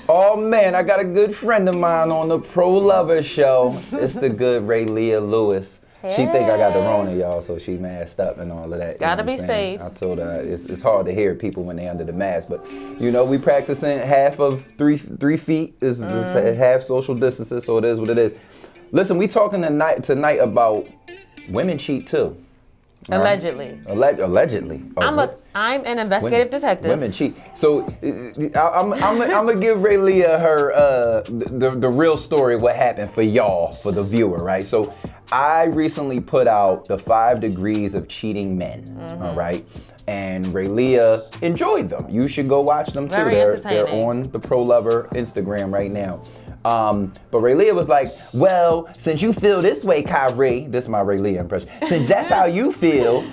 Oh man, I got a good friend of mine on the Pro Lover Show. It's the good Ray Leah Lewis. She think I got the Rona, y'all, so she masked up and all of that. Gotta be safe. I told her it's hard to hear people when they under the mask, but you know we practicing half of 3 feet is half social distances, so it is what it is. Listen, we talking tonight about women cheat too. Allegedly. Allegedly. I'm an investigative detective. Women cheat. So I'm gonna give Ray Leah her the real story of what happened for y'all, for the viewer, right? So I recently put out the 5 degrees of cheating men. All right. And Ray Leah enjoyed them. You should go watch them too. They're on the Pro Lover Instagram right now. But Ray Leah was like, well, since you feel this way, Kyrie, this is my Ray Leah impression, since that's how you feel,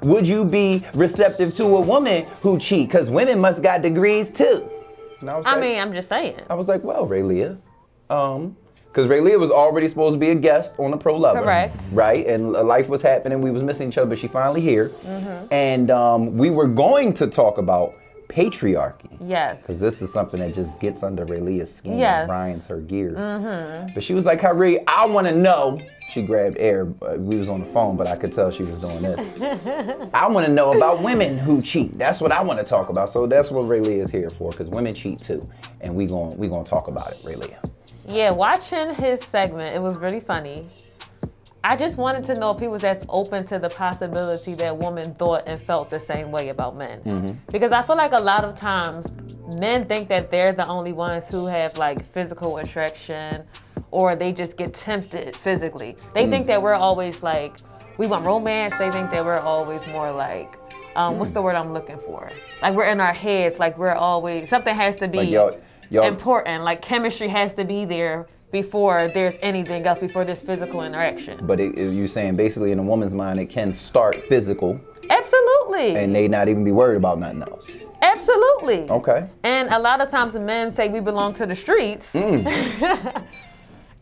would you be receptive to a woman who cheat? Because women must got degrees too. I'm just saying. I was like, well, Ray Leah, because Ray Leah was already supposed to be a guest on the Pro Lover. Correct. Right? And life was happening. We was missing each other, but she finally here. And we were going to talk about patriarchy. Yes. Because this is something that just gets under Ray Leah's skin and grinds her gears. But she was like, Kyrie, I want to know. She grabbed air. We was on the phone, but I could tell she was doing this. I want to know about women who cheat. That's what I want to talk about. So that's what Ray Leah is here for, because women cheat too. And we gonna talk about it, Ray Leah. Yeah, watching his segment, it was really funny. I just wanted to know if he was as open to the possibility that women thought and felt the same way about men. Because I feel like a lot of times men think that they're the only ones who have like physical attraction, or they just get tempted physically. They think that we're always like, we want romance. They think that we're always more like, what's the word I'm looking for? Like we're in our heads, like we're always, something has to be important. Like chemistry has to be there before there's anything else, before there's physical interaction. But you're saying basically in a woman's mind, it can start physical. Absolutely. And they not even be worried about nothing else. Absolutely. Okay. And a lot of times men say we belong to the streets.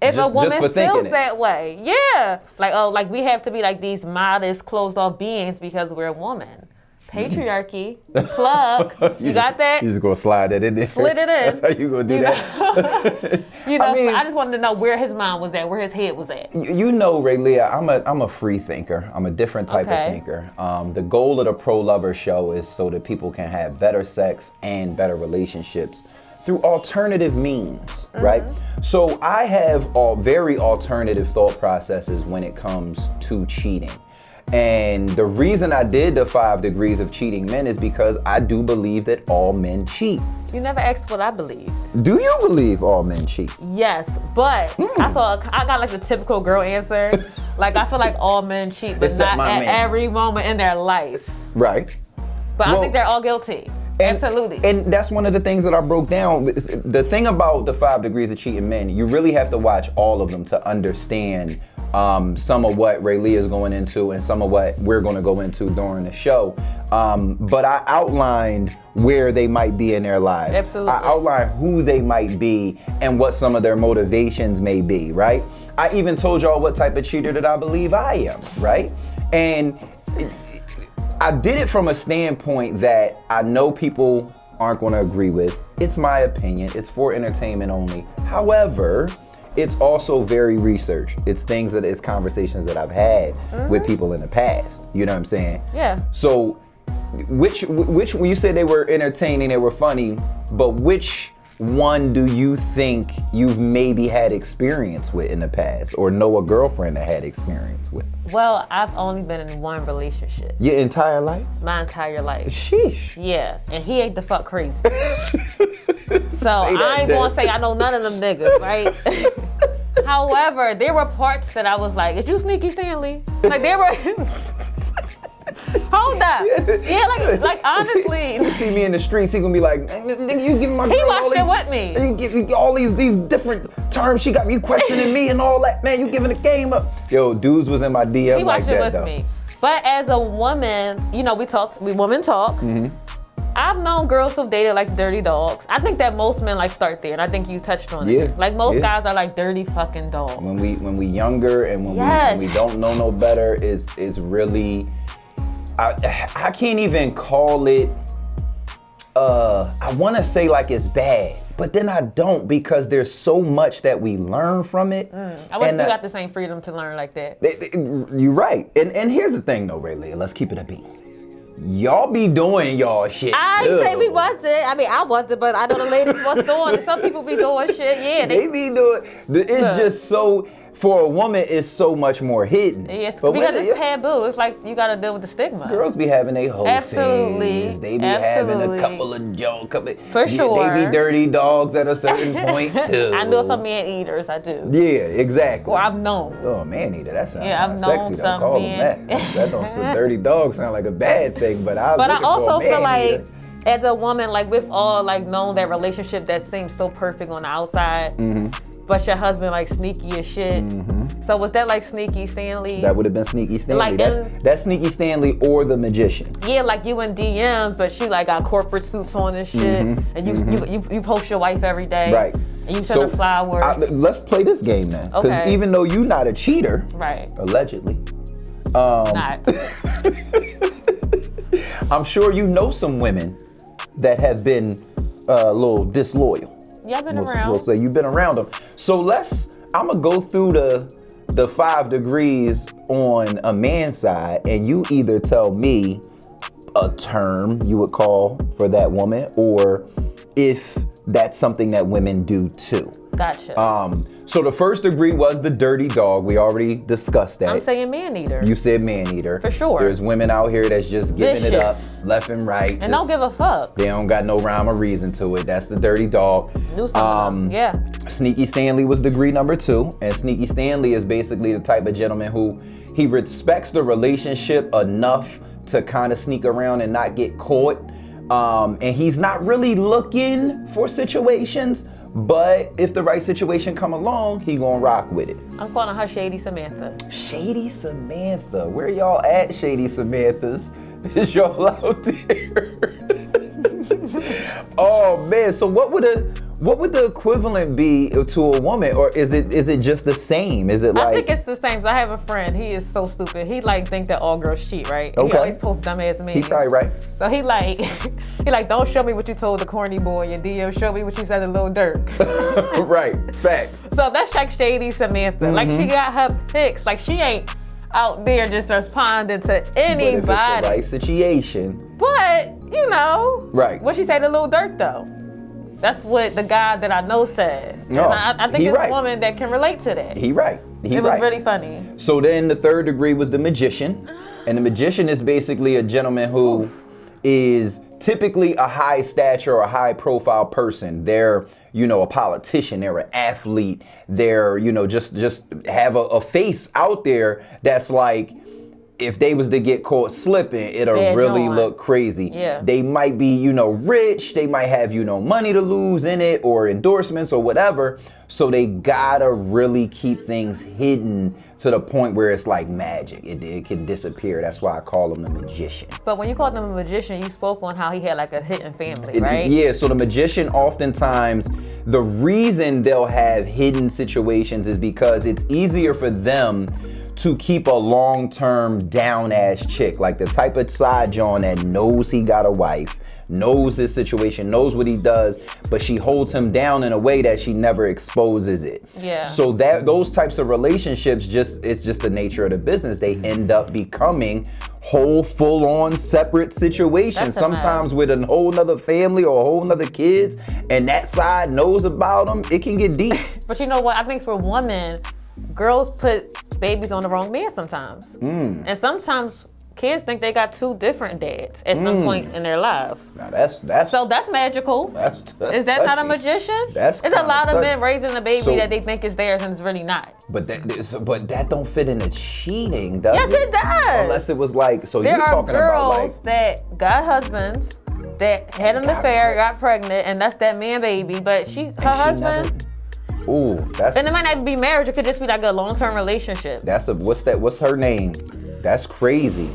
If a woman feels that way. Yeah. Like, oh, like we have to be like these modest, closed off beings because we're a woman. Patriarchy, plug, you got that? You just gonna slide that in there. Slid it in. That's how you gonna do that. So I just wanted to know where his mind was at, where his head was at. You know, Ray Leah, I'm a free thinker. I'm a different type of thinker. The goal of the Pro Lover Show is so that people can have better sex and better relationships through alternative means, right? So I have very alternative thought processes when it comes to cheating. And the reason I did the 5 degrees of cheating men is because I do believe that all men cheat. You never asked what I believe. Do you believe all men cheat? Yes, but I got like the typical girl answer. Like I feel like all men cheat, but not at every moment in their life. Right. But I think they're all guilty. Absolutely. And that's one of the things that I broke down. The thing about the 5 degrees of cheating men, you really have to watch all of them to understand some of what Ray Leah is going into and some of what we're going to go into during the show. But I outlined where they might be in their lives. Absolutely. I outlined who they might be and what some of their motivations may be, right? I even told y'all what type of cheater that I believe I am, right? And I did it from a standpoint that I know people aren't going to agree with. It's my opinion. It's for entertainment only. However, it's also very researched. It's conversations that I've had with people in the past. You know what I'm saying? Yeah. So, which when you said they were entertaining, they were funny, but which one do you think you've maybe had experience with in the past, or know a girlfriend that had experience with? Well, I've only been in one relationship. Your entire life? My entire life. Sheesh. Yeah, and he ain't the fuck crazy. So I ain't gonna say I know none of them niggas, right? However, there were parts that I was like, "Is you Sneaky Stanley?" Like there were. Hold up. Yeah, like honestly. You see me in the streets, he gonna be like, nigga, you giving my girl he watched all it with me. You give all these different terms. She got me questioning me and all that. Man, you giving the game up. Yo, dudes was in my DM he like that though. He watched it with me. But as a woman, you know, we women talk. I've known girls who've dated like dirty dogs. I think that most men like start there, and I think you touched on it. Like most guys are like dirty fucking dogs. When we younger and when we don't know no better, is really, I can't even call it I want to say like it's bad, but then I don't, because there's so much that we learn from it. I wish we got the same freedom to learn like that. You're right. And here's the thing though, Ray Leah, let's keep it a beat. Y'all be doing y'all shit I too. ain't say we wasn't. I mean, I wasn't, but I know the ladies was doing it. Some people be doing shit. Yeah, they be doing. It's just so. For a woman, it's so much more hidden. Yes, but because it's taboo. It's like you gotta deal with the stigma. Girls be having a whole Absolutely. phase. They be having a couple of jokes. For sure. They be dirty dogs at a certain point too. I know some man eaters. I do. Yeah, exactly. Or I've known. Oh, man eater. That sounds I've known sexy. some Don't call men. them that. That don't. Some dirty dog sound like a bad thing. But I also feel like, as a woman, like we've all like known that relationship that seems so perfect on the outside, but your husband like sneaky as shit. So was that like Sneaky Stanley? That would have been Sneaky Stanley. Like that's Sneaky Stanley or the Magician. Yeah, like you in DMs, but she like got corporate suits on and shit, and you post your wife every day, right? And you send her flowers. Let's play this game then, because even though you're not a cheater, right? Allegedly, not. I'm sure you know some women that have been a little disloyal. Yeah, I've been around. We'll say you've been around them. So I'm gonna go through the 5 degrees on a man's side, and you either tell me a term you would call for that woman, or if that's something that women do too. Gotcha. So the first degree was the dirty dog. We already discussed that. I'm saying man eater. You said man eater. For sure. There's women out here that's just giving it up left and right. And don't give a fuck. They don't got no rhyme or reason to it. That's the dirty dog. Knew something. Yeah. Sneaky Stanley was degree number 2. And Sneaky Stanley is basically the type of gentleman who he respects the relationship enough to kind of sneak around and not get caught. And he's not really looking for situations, but if the right situation come along, he gonna rock with it. I'm calling her Shady Samantha. Shady Samantha. Where y'all at, Shady Samanthas? Is y'all out there? Oh man, so what would the equivalent be to a woman, or is it just the same? Is it like? I think it's the same. So I have a friend. He is so stupid. He like think that all girls cheat, right? Okay. He always posts dumbass memes. He's probably right. So he like don't show me what you told the corny boy in your DM. Show me what you said to Lil Durk. Right. Fact. So that's like Shady Samantha. Like she got her pics. Like she ain't out there just responding to anybody. But if it's the right situation. But you know. Right. What she say to Lil Durk though? That's what the guy that I know said. No, and I think it's a woman that can relate to that. He right. It was really funny. So then the 3rd degree was the Magician. And the Magician is basically a gentleman who is typically a high stature or a high profile person. They're, a politician, they're an athlete, they're, just have a face out there that's like, if they was to get caught slipping, it'll really look crazy. Yeah. They might be, rich. They might have, money to lose in it or endorsements or whatever. So they gotta really keep things hidden to the point where it's like magic. It can disappear. That's why I call him the Magician. But when you called him a magician, you spoke on how he had like a hidden family, right? Yeah, so the Magician oftentimes, the reason they'll have hidden situations is because it's easier for them to keep a long-term down-ass chick, like the type of side John that knows he got a wife, knows his situation, knows what he does, but she holds him down in a way that she never exposes it. Yeah. So that those types of relationships, it's just the nature of the business. They end up becoming whole, full-on separate situations, sometimes with a whole nother family or a whole nother kids, and that side knows about them. It can get deep. But you know what? I think for women, girls put babies on the wrong man sometimes. And sometimes kids think they got 2 different dads at some point in their lives. Now that's so that's magical. That's is that not a magician? It's a lot of men raising a baby that they think is theirs and it's really not. But that don't fit into cheating, does it? Yes, it does. Unless it was like, so you're talking there about are like girls that got husbands that had an affair, got pregnant, and that's that man baby. But her husband. Ooh, and it might not be marriage. It could just be like a long-term relationship. What's her name? That's crazy.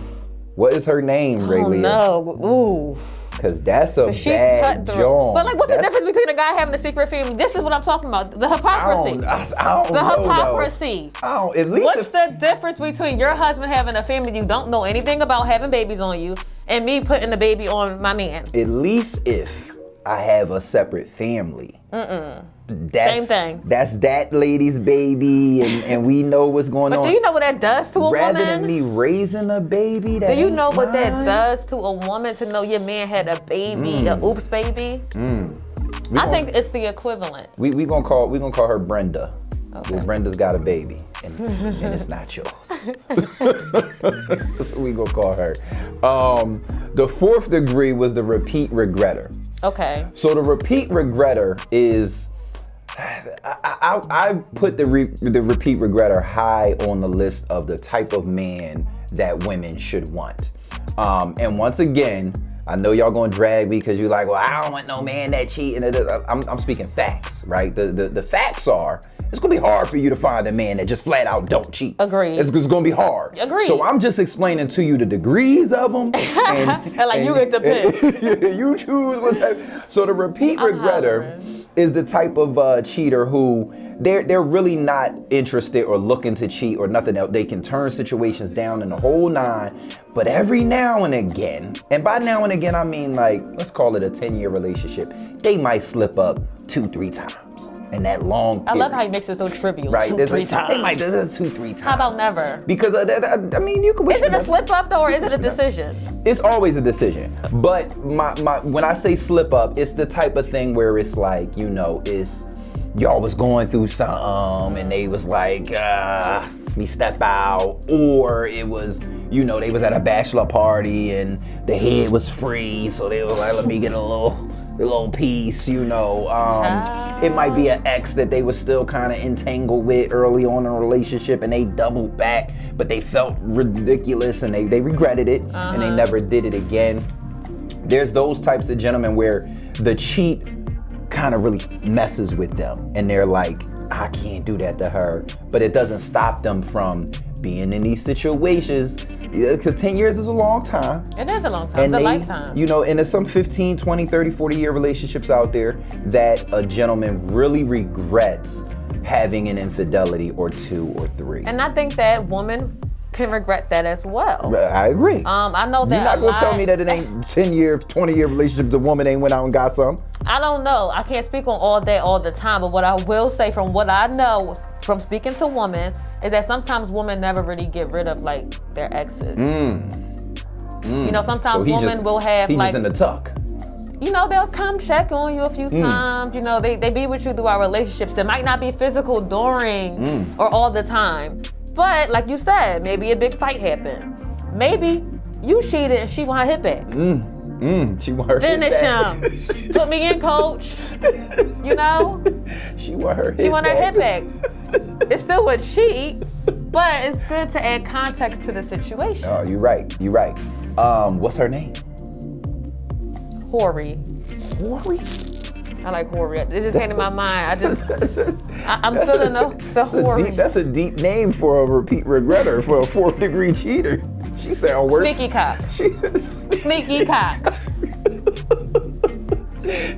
What is her name, Ray Leah? No, ooh. Cause that's a bad job. But like, what's the difference between a guy having a secret family? This is what I'm talking about. The hypocrisy. I don't know. Hypocrisy. At least what's the difference between your husband having a family you don't know anything about, having babies on you, and me putting the baby on my man. At least if I have a separate family. Same thing. That's that lady's baby, and we know what's going on. But do you know what that does to a woman? Rather than me raising a baby, do you know what that does to a woman to know your man had a baby, a oops baby? I think it's the equivalent. We gonna call her Brenda. Okay. Well, Brenda's got a baby, and it's not yours. That's what we gonna call her. The fourth degree was the repeat regretter. Okay. So the repeat regretter is, I put the repeat regretter high on the list of the type of man that women should want. And once again, I know y'all gonna drag me because you're like, well, I don't want no man that cheat. And I'm speaking facts, right? The facts are, it's gonna be hard for you to find a man that just flat out don't cheat. Agreed. It's gonna be hard. Agreed. So I'm just explaining to you the degrees of them. And you get the pick. You choose what type. So the repeat regretter is the type of cheater who they're really not interested or looking to cheat or nothing else. They can turn situations down in the whole nine, but every now and again, and by now and again I mean like, let's call it a 10-year relationship, they might slip up 2-3 times in that long period. I love how he makes it so trivial. Right, 2-3 times. They might do this 2-3 times. How about never? Because I mean, you can. Is it a slip up though, or is it a decision? It's always a decision. But my when I say slip up, it's the type of thing where it's like, you know, it's y'all was going through something and they was like, me step out, or it was, you know, they was at a bachelor party and the head was free, so they was like, let me get a little piece, you know. It might be an ex that they were still kind of entangled with early on in a relationship and they doubled back, but they felt ridiculous and they regretted it and they never did it again. There's those types of gentlemen where the cheat kind of really messes with them and they're like, I can't do that to her, but it doesn't stop them from being in these situations, because 10 years is a long time. It is a long time. It's a lifetime. You know, and there's some 15, 20, 30, 40-year relationships out there that a gentleman really regrets having an infidelity or 2 or 3. And I think that woman can regret that as well. I agree. I know that you're not gonna tell me that it ain't 10-year, 20-year relationship. The woman ain't went out and got some. I don't know. I can't speak on all that all the time, but what I will say from what I know from speaking to women is that sometimes women never really get rid of like their exes. You know, sometimes women will have he like just in the tuck. You know, they'll come check on you a few times. You know, they be with you through our relationships. It might not be physical during or all the time. But like you said, maybe a big fight happened. Maybe you cheated and she want her hit back. She want her Finish hit back. him. Put me in, coach. You know? She want her hit She want her back. hit back. It's still a cheat, but it's good to add context to the situation. Oh, you're right. You're right. What's her name? Hori. Hori? I like Hori. It just came to my mind. I'm feeling the Hori. That's a deep name for a repeat regretter, for a 4th degree cheater. She sound worse. Sneaky cock. Sneaky cock.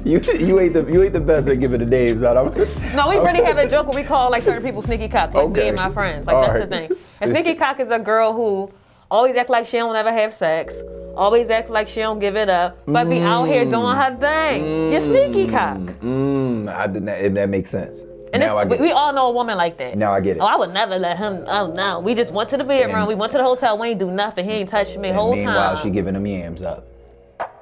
You ain't the best at giving the names out. No, we really have a joke where we call like certain people sneaky cock, like me and my friends. Like that's the thing. A sneaky cock is a girl who always act like she don't ever have sex, always act like she don't give it up, but be out here doing her thing. You're sneaky cock. That makes sense. And now I get we all know a woman like that. Now I get it. Oh, I would never let him. Oh no, we just went to the bedroom. We went to the hotel. We ain't do nothing. He ain't touched me whole time. Meanwhile, she giving them yams up.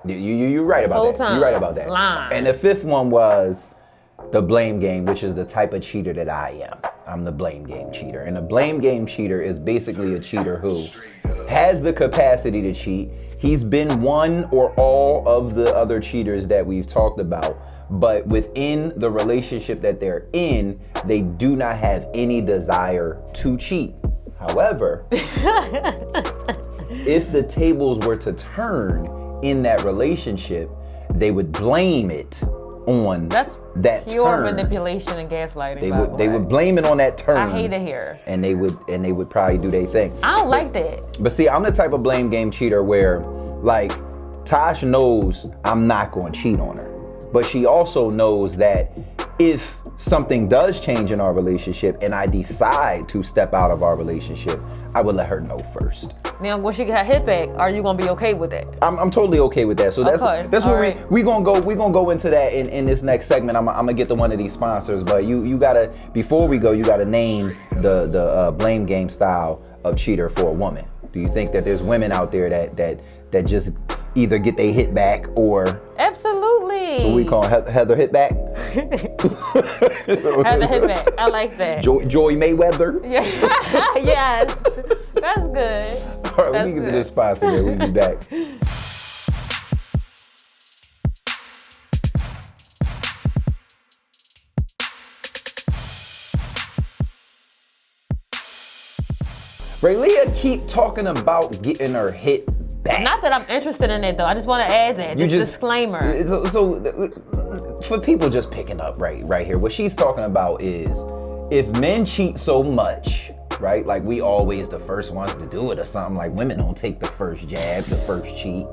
You're right about Whole that. time. You're right about that. Lying. And the 5th one was the blame game, which is the type of cheater that I am. I'm the blame game cheater. And the blame game cheater is basically a cheater who has the capacity to cheat. He's been one or all of the other cheaters that we've talked about, but within the relationship that they're in, they do not have any desire to cheat. However, if the tables were to turn in that relationship, they would blame it on that pure turn. manipulation and gaslighting. They would blame it on that turn. I hate it here. And they would probably do their thing. I don't like that. But see, I'm the type of blame game cheater where, like, Tosh knows I'm not going to cheat on her, but she also knows that if something does change in our relationship and I decide to step out of our relationship, I would let her know first. Now, when she get her hit back, are you gonna be okay with that? I'm totally okay with that. So that's where right. we gonna go into that in this next segment. I'm gonna get to one of these sponsors, but you gotta, before we go, you gotta name the blame game style of cheater for a woman. Do you think that there's women out there that just either get they hit back or? Absolutely. So we call Heather hit back. Heather hit back. I like that. Joy Mayweather. Yeah. Yes. That's good. All right, let me get to this sponsor here. We'll be back. Rayleigh keep talking about getting her hit back. Not that I'm interested in it though. I just want to add that. Just disclaimer. So for people just picking up right here, what she's talking about is if men cheat so much, right? Like we always the first ones to do it or something. Like women don't take the first jab, the first cheat.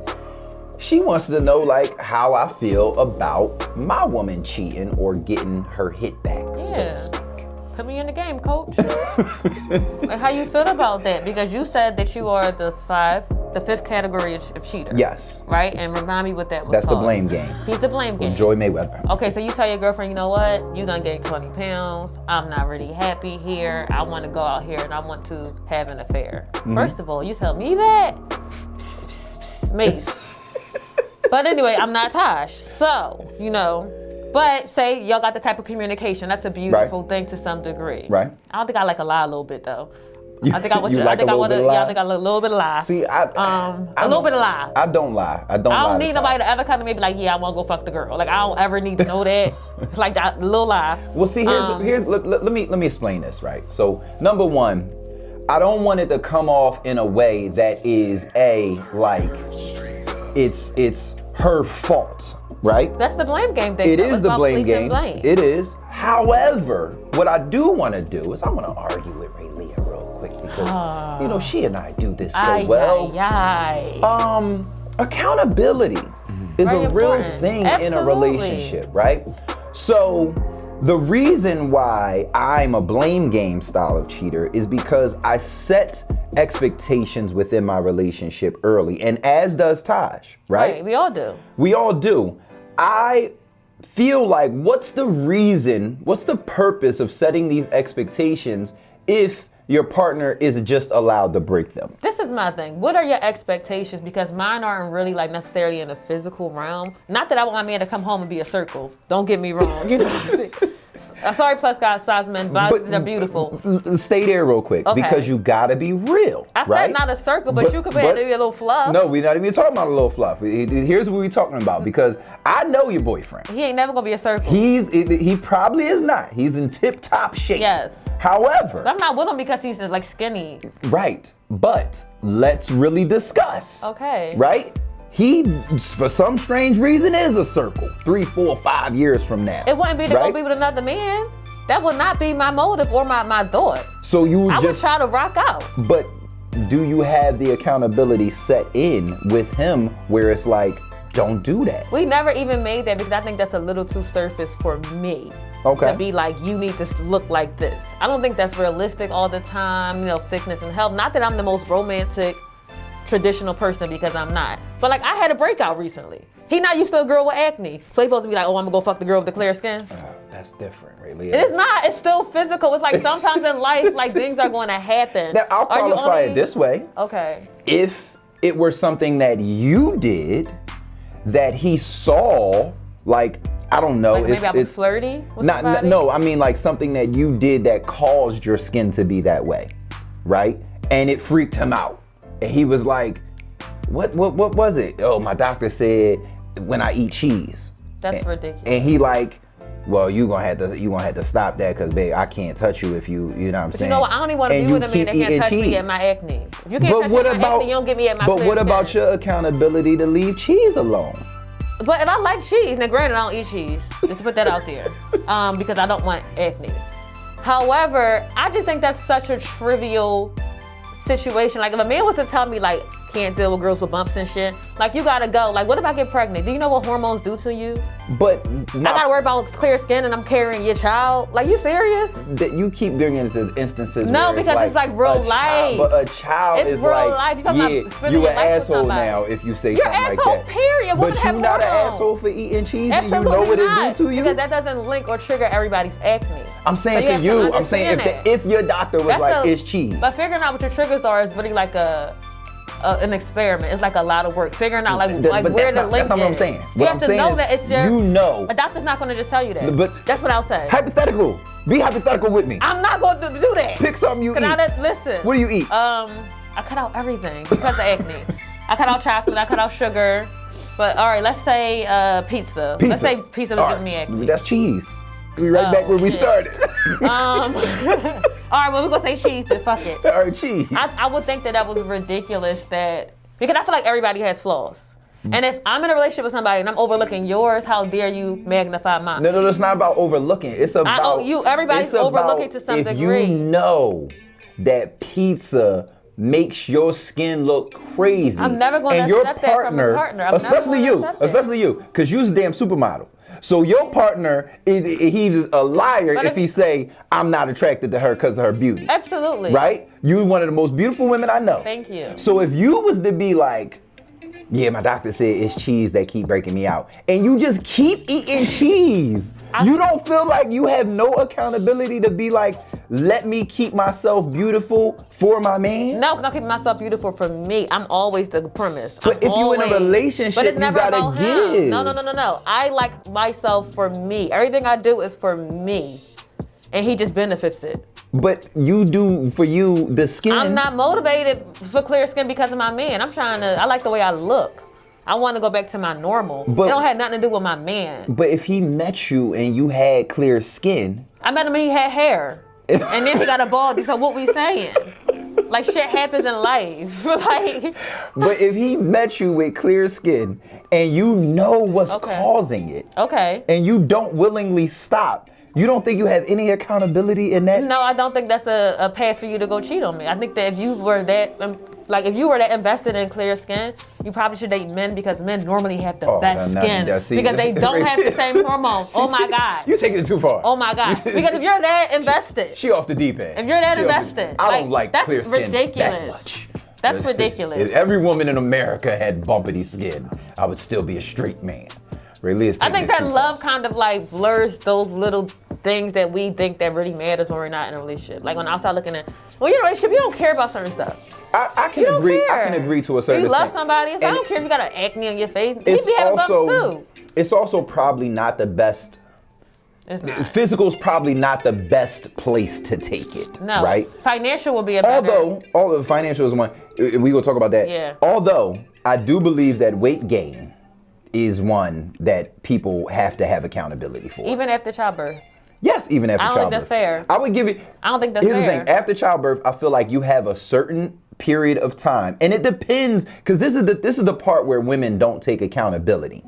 She wants to know like how I feel about my woman cheating or getting her hit back, so to speak. Put me in the game, coach. Like how you feel about that? Because you said that you are the fifth category of cheater. Yes. Right? And remind me what that was That's called. the blame game. He's the blame game. Joy Mayweather. Okay, so you tell your girlfriend, you know what? You done gained 20 pounds. I'm not really happy here. I want to go out here and I want to have an affair. Mm-hmm. First of all, you tell me that. Mace. But anyway, I'm not Tosh. So, but say y'all got the type of communication. That's a beautiful thing to some degree. Right. I don't think I like a lie a little bit though. I think I want you. I think I want to. Yeah, I think I like a little bit of lie. See, a little bit of lie. I don't lie. I don't need nobody to ever come to me and be like, yeah, I want to go fuck the girl. Like I don't ever need to know that. Like that little lie. Well, see, here's let me explain this, right? So number one, I don't want it to come off in a way that is it's her fault. Right? That's the blame game thing. It is the blame game. It is. However, what I do want to do is I want to argue with Rayleigh real quick because she and I do this so well. Accountability is a real thing in a relationship, right? So the reason why I'm a blame game style of cheater is because I set expectations within my relationship early, and as does Taj, right? We all do. We all do. I feel like what's the purpose of setting these expectations if your partner is just allowed to break them? This is my thing. What are your expectations? Because mine aren't really like necessarily in the physical realm. Not that I want my man to come home and be a circle. Don't get me wrong. You know what I'm saying? Sorry, plus size men, bodies are beautiful. Stay there real quick, because you gotta be real. I said not a circle, but you could have maybe a little fluff. No, we're not even talking about a little fluff. Here's what we're talking about, because I know your boyfriend. He ain't never gonna be a circle. He probably is not. He's in tip-top shape. Yes. However, I'm not with him because he's like skinny. Right, but let's really discuss. Okay. Right? He, for some strange reason, is a circle 3, 4, 5 years from now. It wouldn't be to go be with another man. That would not be my motive or my thought. So I would try to rock out. But do you have the accountability set in with him where it's like, don't do that? We never even made that because I think that's a little too surface for me. Okay. To be like, you need to look like this. I don't think that's realistic all the time, sickness and health. Not that I'm the most romantic, traditional person, because I'm not. But like I had a breakout recently. He not used to a girl with acne. So he's supposed to be like, oh, I'm gonna go fuck the girl with the clear skin. That's different, really. It's not. It's still physical. It's like sometimes in life, like things are going to happen. Now, I'll qualify it this way. Okay. If it were something that you did that he saw, like, I don't know. Like maybe I was flirty with somebody? No, I mean like something that you did that caused your skin to be that way, right? And it freaked him out. And he was like, what was it? Oh, my doctor said when I eat cheese. That's ridiculous. And he like, well, you gonna have to stop that because, babe, I can't touch you if you know what I'm saying. You know what? I don't even want to be with a man that can't touch me at my acne. If you can't touch me at my acne, you don't get me at my clear But what about your accountability to leave cheese alone? But if I like cheese, now granted I don't eat cheese, just to put that out there, because I don't want acne. However, I just think that's such a trivial situation. Like if a man was to tell me like, can't deal with girls with bumps and shit. Like, you gotta go. Like, what if I get pregnant? Do you know what hormones do to you? But I gotta worry about clear skin and I'm carrying your child. Like, you serious? That you keep bringing into instances. No, where because it's like real life. But a child it's is real like, life. You talking about spending you your an life with asshole somebody. now if you say You're something like that. asshole, period. But you're not an asshole for eating cheese. Absolutely and you know what not, it do to you. Because that doesn't link or trigger everybody's acne. I'm saying So for you. I'm understand saying if your doctor was it's cheese. But figuring out what your triggers are is really like an experiment. It's like a lot of work. Figuring out like where the link is. That's not what I'm saying. You have to know that it's your. You know. A doctor's not going to just tell you that. But that's what I'll say. Hypothetical. Be hypothetical with me. I'm not going to do that. Pick something you eat. Listen. What do you eat? I cut out everything because of acne. I cut out chocolate. I cut out sugar. But all right, let's say pizza. Let's say pizza was giving me acne. That's cheese. We right back where we started. All right, well, we're going to say cheese, then fuck it. All right, cheese. I would think that was ridiculous because I feel like everybody has flaws. And if I'm in a relationship with somebody and I'm overlooking yours, how dare you magnify mine? No, it's not about overlooking. It's about everybody's overlooking to some degree. If you know that pizza makes your skin look crazy, I'm never going to accept that from a partner. Especially you, because you's a damn supermodel. So your partner, he's a liar if he say, I'm not attracted to her because of her beauty. Absolutely. Right? You're one of the most beautiful women I know. Thank you. So if you was to be like, yeah, my doctor said it's cheese that keep breaking me out, and you just keep eating cheese, you don't feel like you have no accountability to be like, let me keep myself beautiful for my man? No, because I'm keeping myself beautiful for me. I'm always the premise. But if you're in a relationship, you gotta give. No. I like myself for me. Everything I do is for me. And he just benefits it. But you do, for you, the skin. I'm not motivated for clear skin because of my man. I like the way I look. I want to go back to my normal. But it don't have nothing to do with my man. But if he met you and you had clear skin. I met him and he had hair. And then he got a baldy, so what we saying? Like, shit happens in life. Like. But if he met you with clear skin and you know what's causing it. Okay. And you don't willingly stop. You don't think you have any accountability in that? No, I don't think that's a path for you to go cheat on me. I think that if you were that invested in clear skin, you probably should date men because men normally have the best skin because they don't have the same hormones. Oh my God. You're taking it too far. Oh my God. Because if you're that invested. She off the deep end. If you're that invested. I don't like clear skin that much. That's ridiculous. If every woman in America had bumpity skin, I would still be a straight man. I think that love kind of like blurs those little things that we think that really matters when we're not in a relationship. Like on the outside looking at, well, you're in a relationship, you don't care about certain stuff. I can agree. I can agree to a certain extent. You love somebody. I don't care if you got an acne on your face. He be having bumps too. It's also probably not the best. It's not. Physical's probably not the best place to take it. No. Right? Financial will be a better. Although financial is one. We will talk about that. Yeah. Although I do believe that weight gain is one that people have to have accountability for. Even after childbirth. Yes, even after childbirth. I don't think that's fair. I would give it. I don't think that's fair. Here's the thing. After childbirth, I feel like you have a certain period of time, and it depends, because this is the part where women don't take accountability.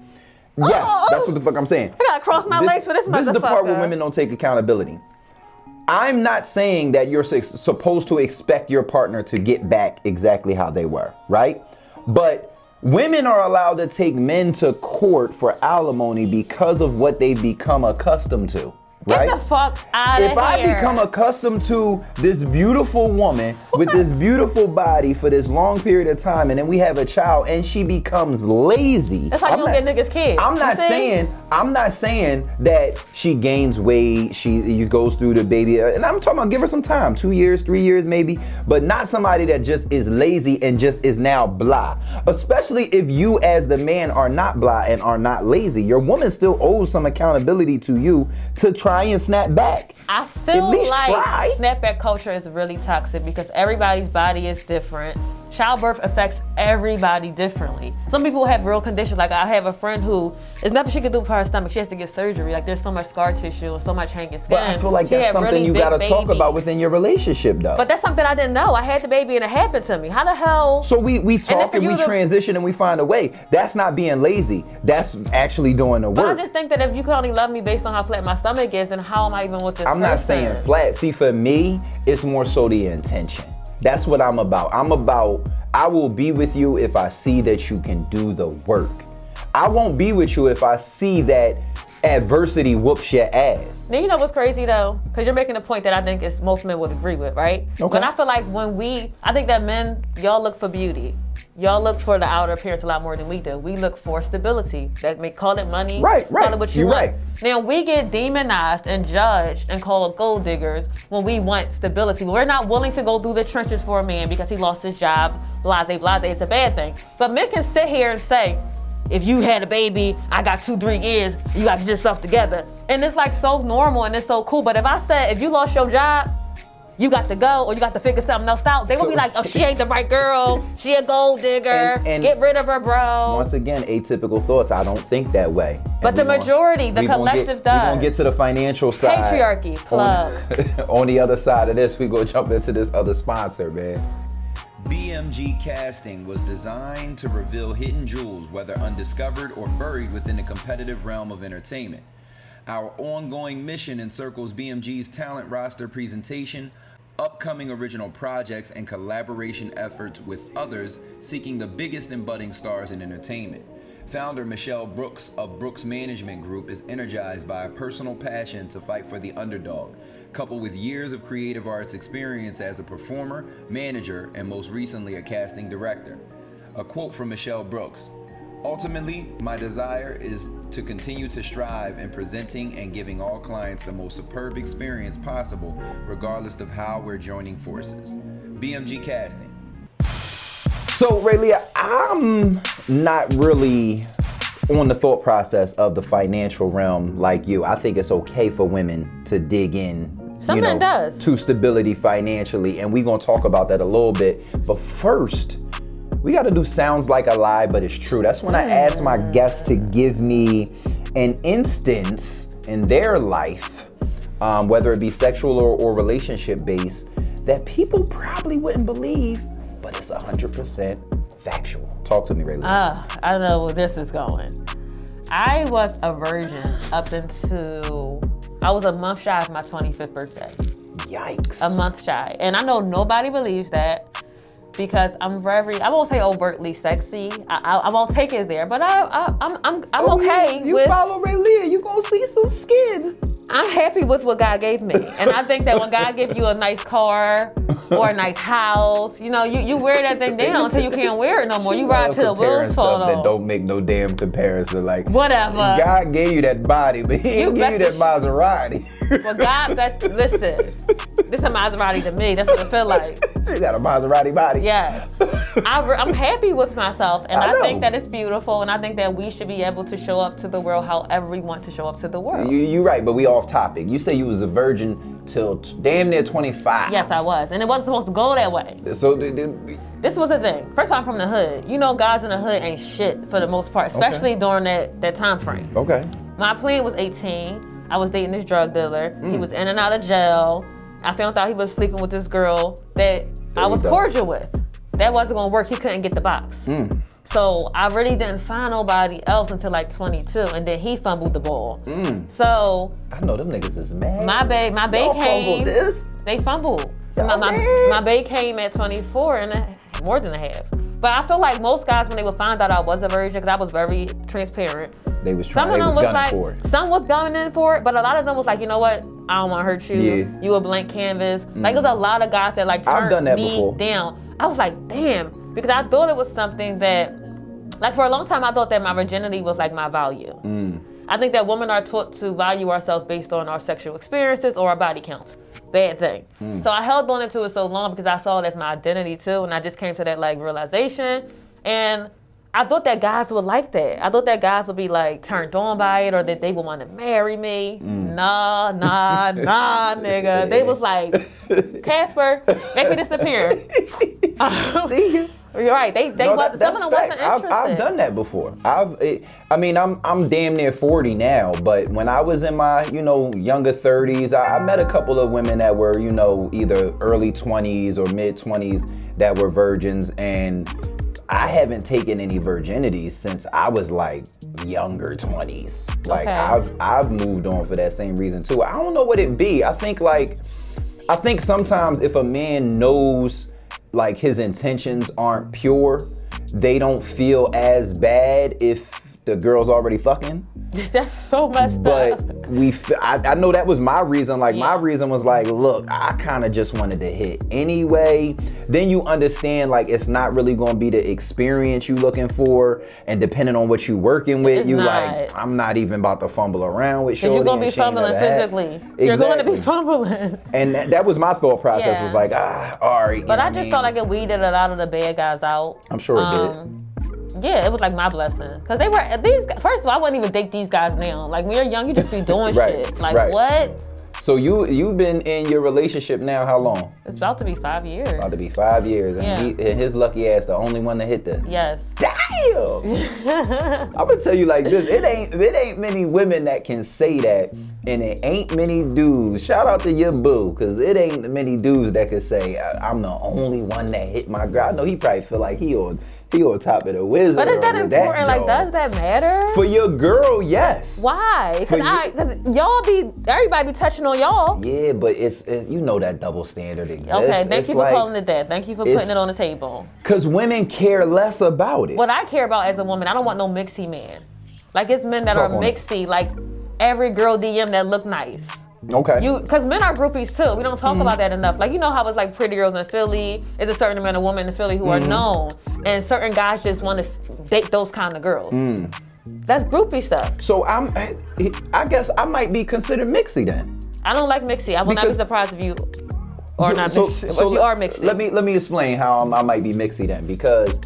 Yes, that's what the fuck I'm saying. I gotta cross my legs for this motherfucker. This is the part where women don't take accountability. I'm not saying that you're supposed to expect your partner to get back exactly how they were, right? But women are allowed to take men to court for alimony because of what they become accustomed to. Right? Get the fuck out of here. If I become accustomed to this beautiful woman with this beautiful body for this long period of time, and then we have a child and she becomes lazy. That's like you don't get niggas kids. I'm not saying that she gains weight, she goes through the baby, and I'm talking about give her some time, 2 years, 3 years maybe, but not somebody that just is lazy and just is now blah. Especially if you as the man are not blah and are not lazy. Your woman still owes some accountability to you to try and snap back. I feel like snapback culture is really toxic because everybody's body is different. Childbirth affects everybody differently. Some people have real conditions. Like I have a friend who there's nothing she can do for her stomach. She has to get surgery. Like there's so much scar tissue and so much hanging skin. But I feel like that's something really you gotta talk about within your relationship though. But that's something I didn't know. I had the baby and it happened to me. How the hell? So we talk and we transition and we find a way. That's not being lazy. That's actually doing the work. But I just think that if you can only love me based on how flat my stomach is, then how am I even with this person? I'm not saying flat. See, for me, it's more so the intention. That's what I'm about. I'm about I will be with you if I see that you can do the work. I won't be with you if I see that adversity whoops your ass. Now, you know what's crazy though? Because you're making a point that I think most men would agree with, right? Okay. But I feel like I think that men, y'all look for beauty. Y'all look for the outer appearance a lot more than we do. We look for stability. That may call it money. Right. Call it what you You're want. right. Now we get demonized and judged and called gold diggers when we want stability. We're not willing to go through the trenches for a man because he lost his job. Blase, it's a bad thing. But men can sit here and say, if you had a baby, I got 2-3 years, you got to get yourself together. And it's like so normal and it's so cool. But if I said, if you lost your job, you got to go or you got to figure something else out, they will be like, oh, she ain't the right girl. She a gold digger. And get rid of her, bro. Once again, atypical thoughts. I don't think that way. But the majority, the collective does. We're going to get to the financial side. Patriarchy, plug. On the other side of this, we go jump into this other sponsor, man. BMG Casting was designed to reveal hidden jewels, whether undiscovered or buried within the competitive realm of entertainment. Our ongoing mission encircles BMG's talent roster presentation, upcoming original projects, and collaboration efforts with others seeking the biggest and budding stars in entertainment. Founder Michelle Brooks of Brooks Management Group is energized by a personal passion to fight for the underdog, coupled with years of creative arts experience as a performer, manager, and most recently a casting director. A quote from Michelle Brooks: "Ultimately, my desire is to continue to strive in presenting and giving all clients the most superb experience possible, regardless of how we're joining forces." BMG Casting. So, Raylia, I'm not really on the thought process of the financial realm like you. I think it's okay for women to dig in, Some men does. to stability financially, and we're gonna talk about that a little bit. But first, we got to do sounds like a lie, but it's true. That's when I ask my guests to give me an instance in their life, whether it be sexual or relationship based, that people probably wouldn't believe, but it's 100% factual. Talk to me, Raylia. I don't know where this is going. I was a virgin up until I was a month shy of my 25th birthday. Yikes. A month shy. And I know nobody believes that because I'm very, I won't say overtly sexy. I won't take it there, but I'm okay You with. follow Raylia, you gonna see some skin. I'm happy with what God gave me. And I think that when God gives you a nice car or a nice house, you know, you wear that thing down until you can't wear it no more. You ride till the wheels fall That off. don't make no damn comparison. Like, Whatever. God gave you that body, but he didn't give you that Maserati. Well, God, listen, this is a Maserati to me. That's what it feel like. You got a Maserati body. Yes. I'm happy with myself, and I I know. think that it's beautiful, and I think that we should be able to show up to the world however we want to show up to the world. You're right, but we off topic. You say you was a virgin till damn near 25. Yes, I was, and it wasn't supposed to go that way. So, This was the thing. First of all, I'm from the hood. You know, guys in the hood ain't shit for the most part, especially during that time frame. okay. My plan was 18. I was dating this drug dealer. He was in and out of jail. I found out he was sleeping with this girl that I was cordial with. That wasn't gonna work. He couldn't get the box. So I really didn't find nobody else until like 22, and then he fumbled the ball. So I know them niggas is mad. my bae Y'all came. fumbled this? They fumbled. Y'all My mad? bae came at 24 and more than a half. But I feel like most guys, when they would find out I was a virgin, because I was very transparent. They was Some trying. of They them was gunning for it. Some was gunning in for it, but a lot of them was like, you know what? I don't want to hurt you. Yeah. You a blank canvas. Like, there's a lot of guys that like I've done turned that me before. down. I was like, damn, because I thought it was something that, like, for a long time, I thought that my virginity was like my value. I think that women are taught to value ourselves based on our sexual experiences or our body counts. Bad thing. So I held on to it so long because I saw it as my identity too, and I just came to that like realization. And I thought that guys would like that. I thought that guys would be like turned on by it, or that they would want to marry me. Nah, nigga. They was like, Casper, make me disappear. See you. You're right. They No, wasn't. Some that's of them facts. wasn't interested. I've done that before. I'm damn near 40 now, but when I was in my, younger 30s, I met a couple of women that were, either early 20s or mid 20s that were virgins, and I haven't taken any virginities since I was like younger 20s. Like Okay. I've moved on for that same reason too. I don't know what it be. I think sometimes if a man knows like his intentions aren't pure, they don't feel as bad if the girl's already fucking. That's so messed But up. I know that was my reason. Like, my reason was like, look, I kind of just wanted to hit anyway. Then you understand, like, it's not really going to be the experience you looking for. And depending on what you working with, It's you not. like, I'm not even about to fumble around with Shorty. You're going to be and she ain't fumbling never had. physically. You're going to be fumbling. And that was my thought process, was like, all right. But I just felt like it weeded a lot of the bad guys out. I'm sure it did. Yeah, it was like my blessing. Because they were, these guys, first of all, I wouldn't even date these guys now. Like, when you're young, you just be doing Right, shit. Like, right. what? So you've been in your relationship now how long? It's about to be 5 years. About to be 5 years. And, and his lucky ass the only one to hit the... Yes. Damn! I'm gonna tell you like this, it ain't many women that can say that, and it ain't many dudes. Shout out to your boo, cause it ain't many dudes that can say, I'm the only one that hit my girl. I know he probably feel like he on top of the wizard. But is that important? Like, does that matter? For your girl, yes. Why? Because everybody be touching on y'all. Yeah, but it's you know that double standard exists. Okay, thank you for calling it that. Thank you for putting it on the table. Because women care less about it. What I care about as a woman, I don't want no mixy man. Like, it's men that are mixy. Like, every girl DM that look nice. Okay. Because men are groupies too. We don't talk about that enough. Like, you know how it's like pretty girls in Philly. There's a certain amount of women in Philly who are known. And certain guys just want to date those kind of girls. That's groupie stuff. So I guess I might be considered mixy then. I don't like mixy. I will not be surprised if you are not mixy. If you are mixy. Let me explain how I might be mixy then, because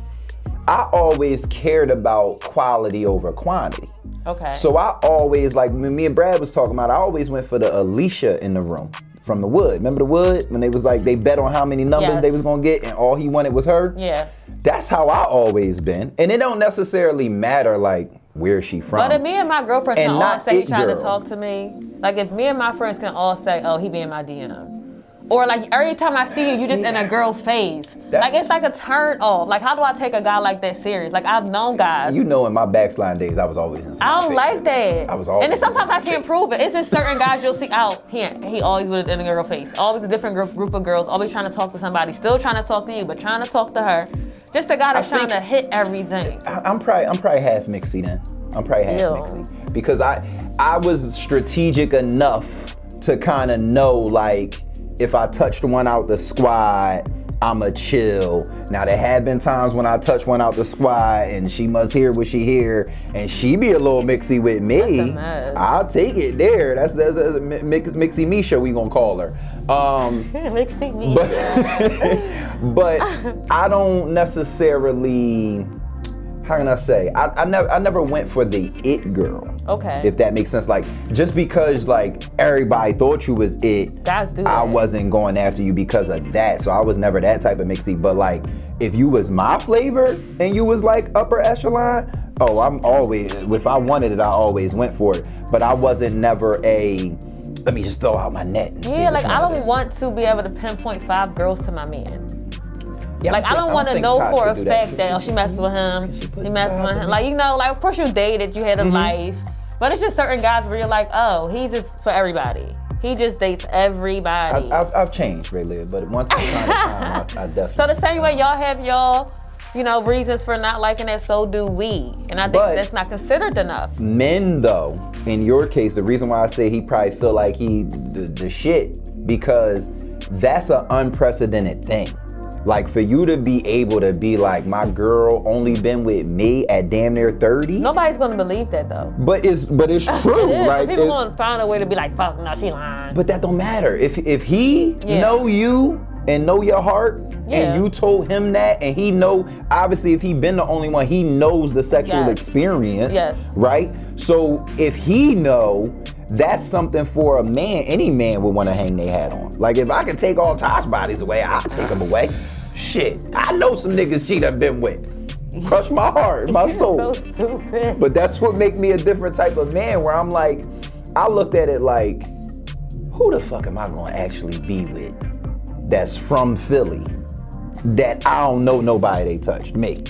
I always cared about quality over quantity. Okay. So I always, like me and Brad was talking about, I always went for the Alicia in the room from the Wood. Remember the Wood? When they was like, they bet on how many numbers they was gonna get and all he wanted was her? Yeah. That's how I always been. And it don't necessarily matter like where she from. But if me and my girlfriends can all say he trying to girl. talk to me, like if me and my friends can all say, oh, he be in my DM. Or like every time I see you, you just in a girl phase. Like it's like a turn off. Like how do I take a guy like that serious? Like I've known guys. You know in my backslide days, I was always in I don't like that. I was always and then sometimes I in can't prove it. It's just certain guys you'll see out. He always with in a girl face. Always a different group of girls. Always trying to talk to somebody. Still trying to talk to you, but trying to talk to her. Just a guy that's trying to hit everything. I'm probably half mixy then. I'm probably half mixy. Because I was strategic enough to kind of know like, if I touched one out the squad, I'ma chill. Now there have been times when I touch one out the squad and she must hear what she hear and she be a little mixy with me. That's a mess. I'll take it there. That's a mixy Misha, we gonna call her. Mixy Misha. But I don't necessarily, how can I say? I never went for the it girl. Okay. If that makes sense. Like, just because like everybody thought you was it, guys do that. I wasn't going after you because of that. So I was never that type of mixy. But like, if you was my flavor and you was like upper echelon, oh, I'm always, if I wanted it, I always went for it. But I wasn't never let me just throw out my net and see. Yeah, like I don't want to be able to pinpoint 5 girls to my man. Yeah, like I don't want to know for a fact that oh, she messed with him, he messed with him. Like you know, like of course you dated, you had a life, but it's just certain guys where you're like, oh, he's just for everybody. He just dates everybody. I've changed, Ray, but once upon a time, I definitely. So the same way y'all have y'all, you know, reasons for not liking that, so do we, and I think that's not considered enough. Men, though, in your case, the reason why I say he probably feel like he the shit because that's an unprecedented thing. Like for you to be able to be like, my girl only been with me at damn near 30. Nobody's gonna believe that though. But it's true. It is. Right? People gonna find a way to be like, fuck, no, she lying. But that don't matter. If he know you and know your heart, and you told him that, and he know, obviously if he been the only one, he knows the sexual experience, right? So if he know, that's something for a man, any man would want to hang their hat on. Like if I could take all Tosh bodies away, I'll take them away. Shit, I know some niggas she done been with. Crush my heart, my soul. So stupid. But that's what make me a different type of man, where I'm like, I looked at it like, who the fuck am I gonna actually be with that's from Philly that I don't know nobody they touched? Me.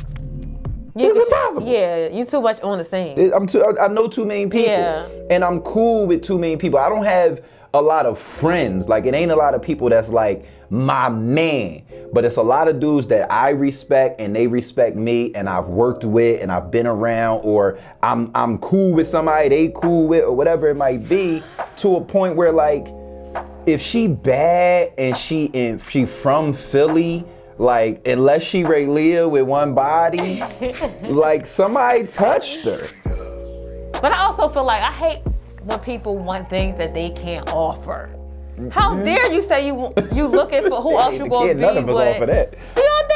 It's impossible. Yeah, you too much on the scene. I know too many people, and I'm cool with too many people. I don't have a lot of friends. Like, it ain't a lot of people that's like my man. But it's a lot of dudes that I respect and they respect me and I've worked with and I've been around, or I'm cool with somebody they cool with, or whatever it might be, to a point where, like, if she bad and she from Philly, like, unless she Ray Leah with one body, like, somebody touched her. But I also feel like I hate when people want things that they can't offer. How dare you say you looking for who else you gonna be none of us with? offer that.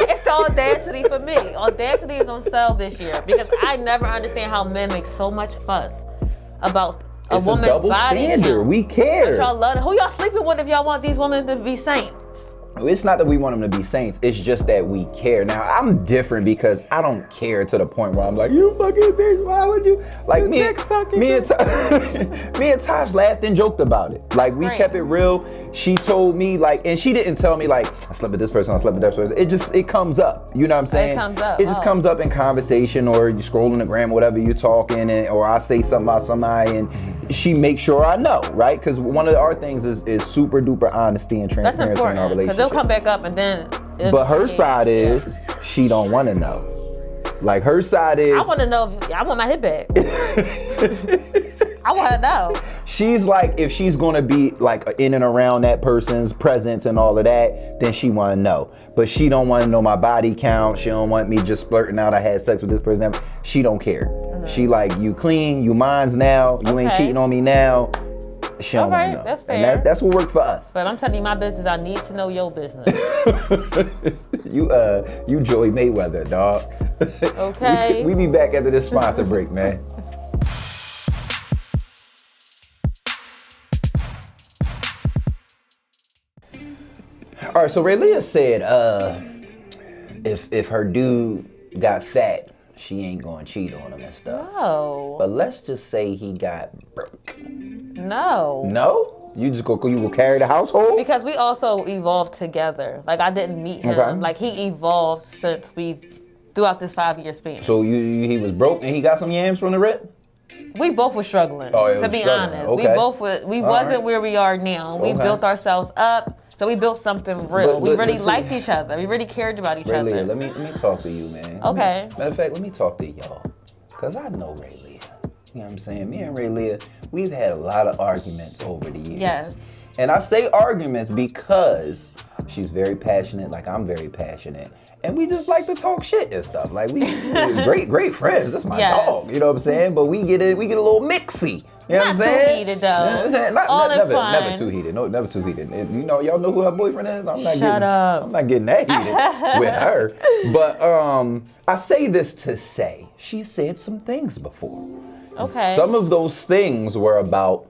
It's the audacity for me. Audacity is on sale this year because I never understand how men make so much fuss about a woman's double body standard. count. We care. But y'all love it. Who y'all sleeping with if y'all want these women to be saints? It's not that we want them to be saints. It's just that we care. Now, I'm different because I don't care to the point where I'm like, you fucking bitch, why would you? Like, me and Tosh laughed and joked about it. Like, we kept it real. She told me, like, and she didn't tell me, like, I slept with this person, I slept with that person. It comes up. You know what I'm saying? It comes up. It just comes up in conversation, or you scroll on the gram, or whatever you're talking, or I say something about somebody, and she makes sure I know, right? Because one of our things is super duper honesty and transparency in our relationship. Because they'll come back up and then. But her side is she don't want to know. Like, her side is I want to know. I want my hit back. I want to know. She's like, if she's gonna be like in and around that person's presence and all of that, then she want to know. But she don't want to know my body count. She don't want me just blurting out I had sex with this person. She don't care. Mm-hmm. She like, you clean, you mines now. You ain't cheating on me now. She don't want to know. That's fair. And that's what worked for us. But I'm telling you my business. I need to know your business. You Joey Mayweather, dog. Okay. we be back after this sponsor break, man. All right, so Ray Leah said, if her dude got fat, she ain't gonna cheat on him and stuff. No. But let's just say he got broke. No. No? You go carry the household? Because we also evolved together. Like, I didn't meet him. Okay. Like, he evolved throughout this 5-year span. So he was broke and he got some yams from the rip? We both were struggling, to be honest. Okay. We wasn't where we are now. We built ourselves up. So we built something real. We really liked each other. We really cared about each other. Ray Leah, let me talk to you, man. Okay. Matter of fact, let me talk to y'all. Because I know Ray Leah. You know what I'm saying? Me and Ray Leah, we've had a lot of arguments over the years. Yes. And I say arguments because she's very passionate, like I'm very passionate. And we just like to talk shit and stuff. Like, we're great friends. That's my dog. You know what I'm saying? But we get a little mixy. You know what I'm saying? Not too heated, though. Never too heated. No, never too heated. You know, y'all know who her boyfriend is? I'm not getting that heated with her. But I say this to say, she said some things before. Okay. Some of those things were about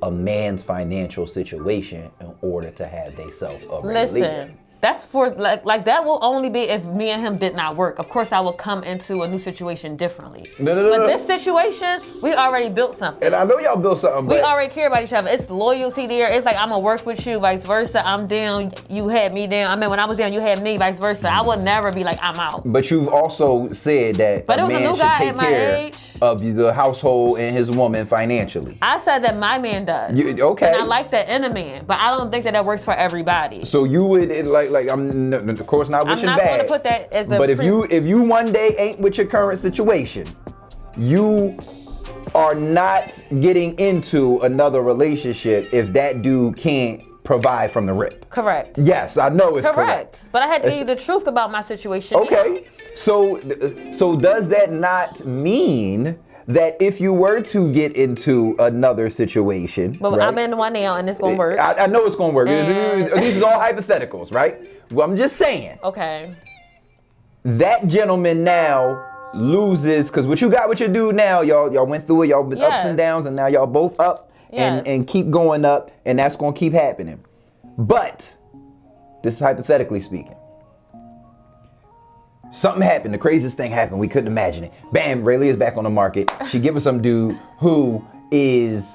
a man's financial situation in order to have theyself a Listen. That's for, like that will only be if me and him did not work. Of course, I will come into a new situation differently. No. But this situation, we already built something. And I know y'all built something, but we already care about each other. It's loyalty there. It's like, I'm going to work with you, vice versa. I'm down, you had me down. I mean, when I was down, you had me, vice versa. I would never be like, I'm out. But you've also said that a man should take care of the household and his woman financially. I said that my man does. Okay. And I like that in a man, but I don't think that works for everybody. So you would, like I'm of course not wishing bad. I'm not going to put that as the. But if you one day ain't with your current situation, you are not getting into another relationship if that dude can't provide from the rip. Correct. Yes, I know it's correct. But I had to give you the truth about my situation. Okay. So does that not mean that if you were to get into another situation, but I'm in one now and it's gonna work. I know it's gonna work. These are all hypotheticals, right? Well, I'm just saying. Okay. That gentleman now loses, because what you got with your dude now, y'all went through it, y'all been ups and downs, and now y'all both up and keep going up, and that's gonna keep happening. But this is hypothetically speaking. Something happened. The craziest thing happened. We couldn't imagine it. Bam, Ray Leah's back on the market. She get with some dude who is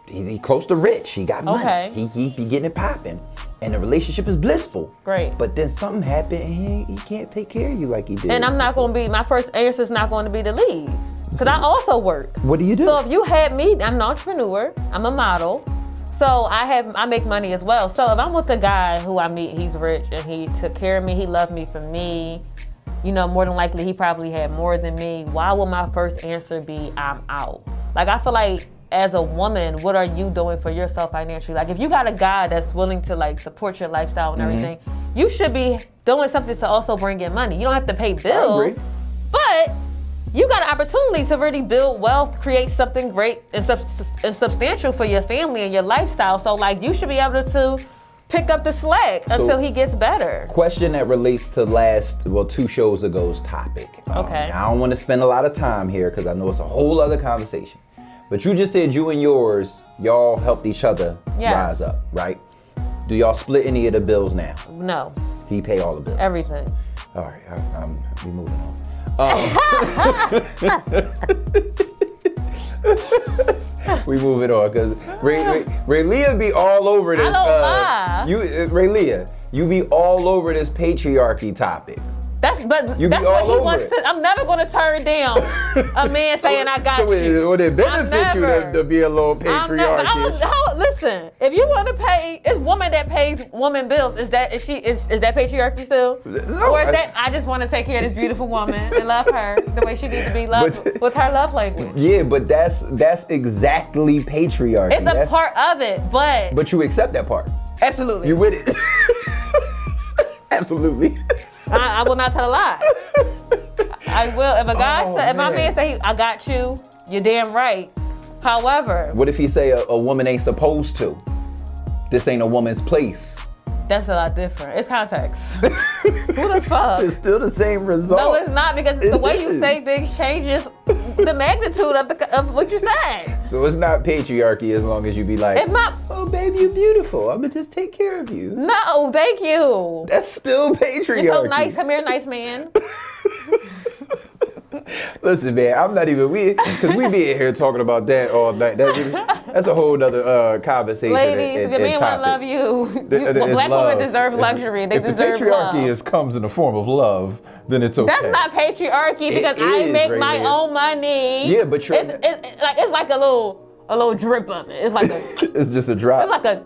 he close to rich. He got money. Okay. He be getting it popping. And the relationship is blissful. Great. But then something happened and he can't take care of you like he did. And I'm not going to be, my first answer is not going to be to leave. Because I also work. What do you do? So if you had me, I'm an entrepreneur, I'm a model. So I make money as well. So if I'm with a guy who I meet, he's rich and he took care of me, he loved me for me, you know, more than likely he probably had more than me. Why would my first answer be I'm out? Like, I feel like as a woman, what are you doing for yourself financially? Like, if you got a guy that's willing to like support your lifestyle and everything, you should be doing something to also bring in money. You don't have to pay bills, but you got an opportunity to really build wealth, create something great and substantial for your family and your lifestyle. So like, you should be able to pick up the slack until he gets better. Question that relates to 2 shows ago's topic. Okay. I don't want to spend a lot of time here because I know it's a whole other conversation. But you just said you and yours, y'all helped each other rise up, right? Do y'all split any of the bills now? No. He pay all the bills? Everything. All right, we moving on. We moving on because Ray Leah be all over this. I don't lie. Ray Leah, you be all over this patriarchy topic. That's what he wants to. I'm never going to turn down a man saying I got you. Would it benefit you to be a little patriarchy? Listen, if you want to pay, it's woman that pays woman bills. Is that patriarchy still? No, or is that I just want to take care of this beautiful woman and love her the way she needs to be loved with her love language? Yeah, but that's exactly patriarchy. It's a part of it, but you accept that part. Absolutely. You with it? Absolutely. I will not tell a lie. I will. If a guy if my man say I got you, you're damn right. However, what if he say a woman ain't supposed to? This ain't a woman's place. That's a lot different. It's context. Who the fuck? It's still the same result. No, it's not, because the way you say things changes the magnitude of what you say. So it's not patriarchy as long as you be like, oh baby, you're beautiful. I'm gonna just take care of you. No, thank you. That's still patriarchy. You're so nice. Come here, nice man. Listen, man, I'm not even because we be in here talking about that all night. That's a whole nother conversation. Ladies, the man will love you. Black women deserve luxury. They deserve love. If the patriarchy comes in the form of love, then it's okay. That's not patriarchy because I make my own money. Yeah, but it's like a little drip of it. It's like it's just a drop. It's like a.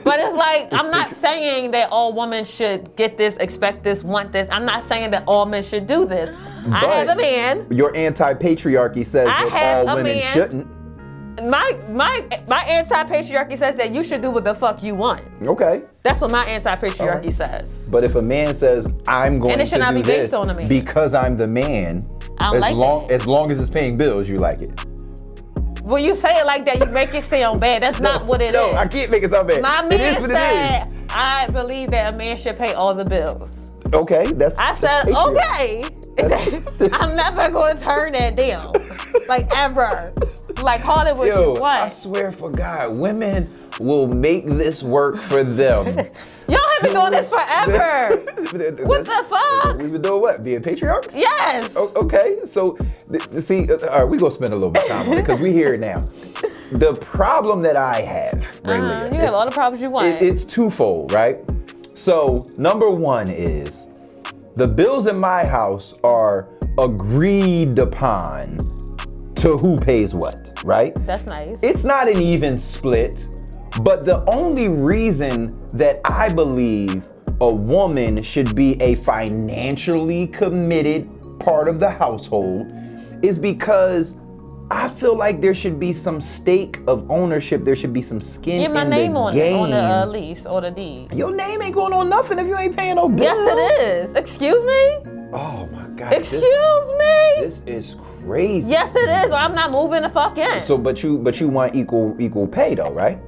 But it's like, I'm not saying that all women should get this, expect this, want this. I'm not saying that all men should do this. I have a man. Your anti-patriarchy says that all women shouldn't. My anti-patriarchy says that you should do what the fuck you want. Okay. That's what my anti-patriarchy says. But if a man says, I'm going to do this because I'm the man, as long as it's paying bills, you like it. When you say it like that, you make it sound bad. That's not what it is. No, I can't make it sound bad. My man said, I believe that a man should pay all the bills. Okay, I said, okay. I'm never going to turn that down. Like, ever. Like, call it what you want. I swear for God, women will make this work for them. Y'all have been doing this forever. What the fuck? We've been doing what? Being patriarchs? Yes. Okay, so see, all right, we're gonna spend a little bit of time on it because we hear it now. The problem that I have, Leah, you have all the problems you want. It's twofold, right? So number one is the bills in my house are agreed upon to who pays what, right? That's nice. It's not an even split, but the only reason that I believe a woman should be a financially committed part of the household is because I feel like there should be some stake of ownership. There should be some skin in the game. Get my name on it, on the lease or the deed. Your name ain't going on nothing if you ain't paying no bills. Yes, it is. Excuse me? Oh my God. Excuse me? This is crazy. Yes, it is. Or I'm not moving the fuck in. So, but you want equal pay though, right?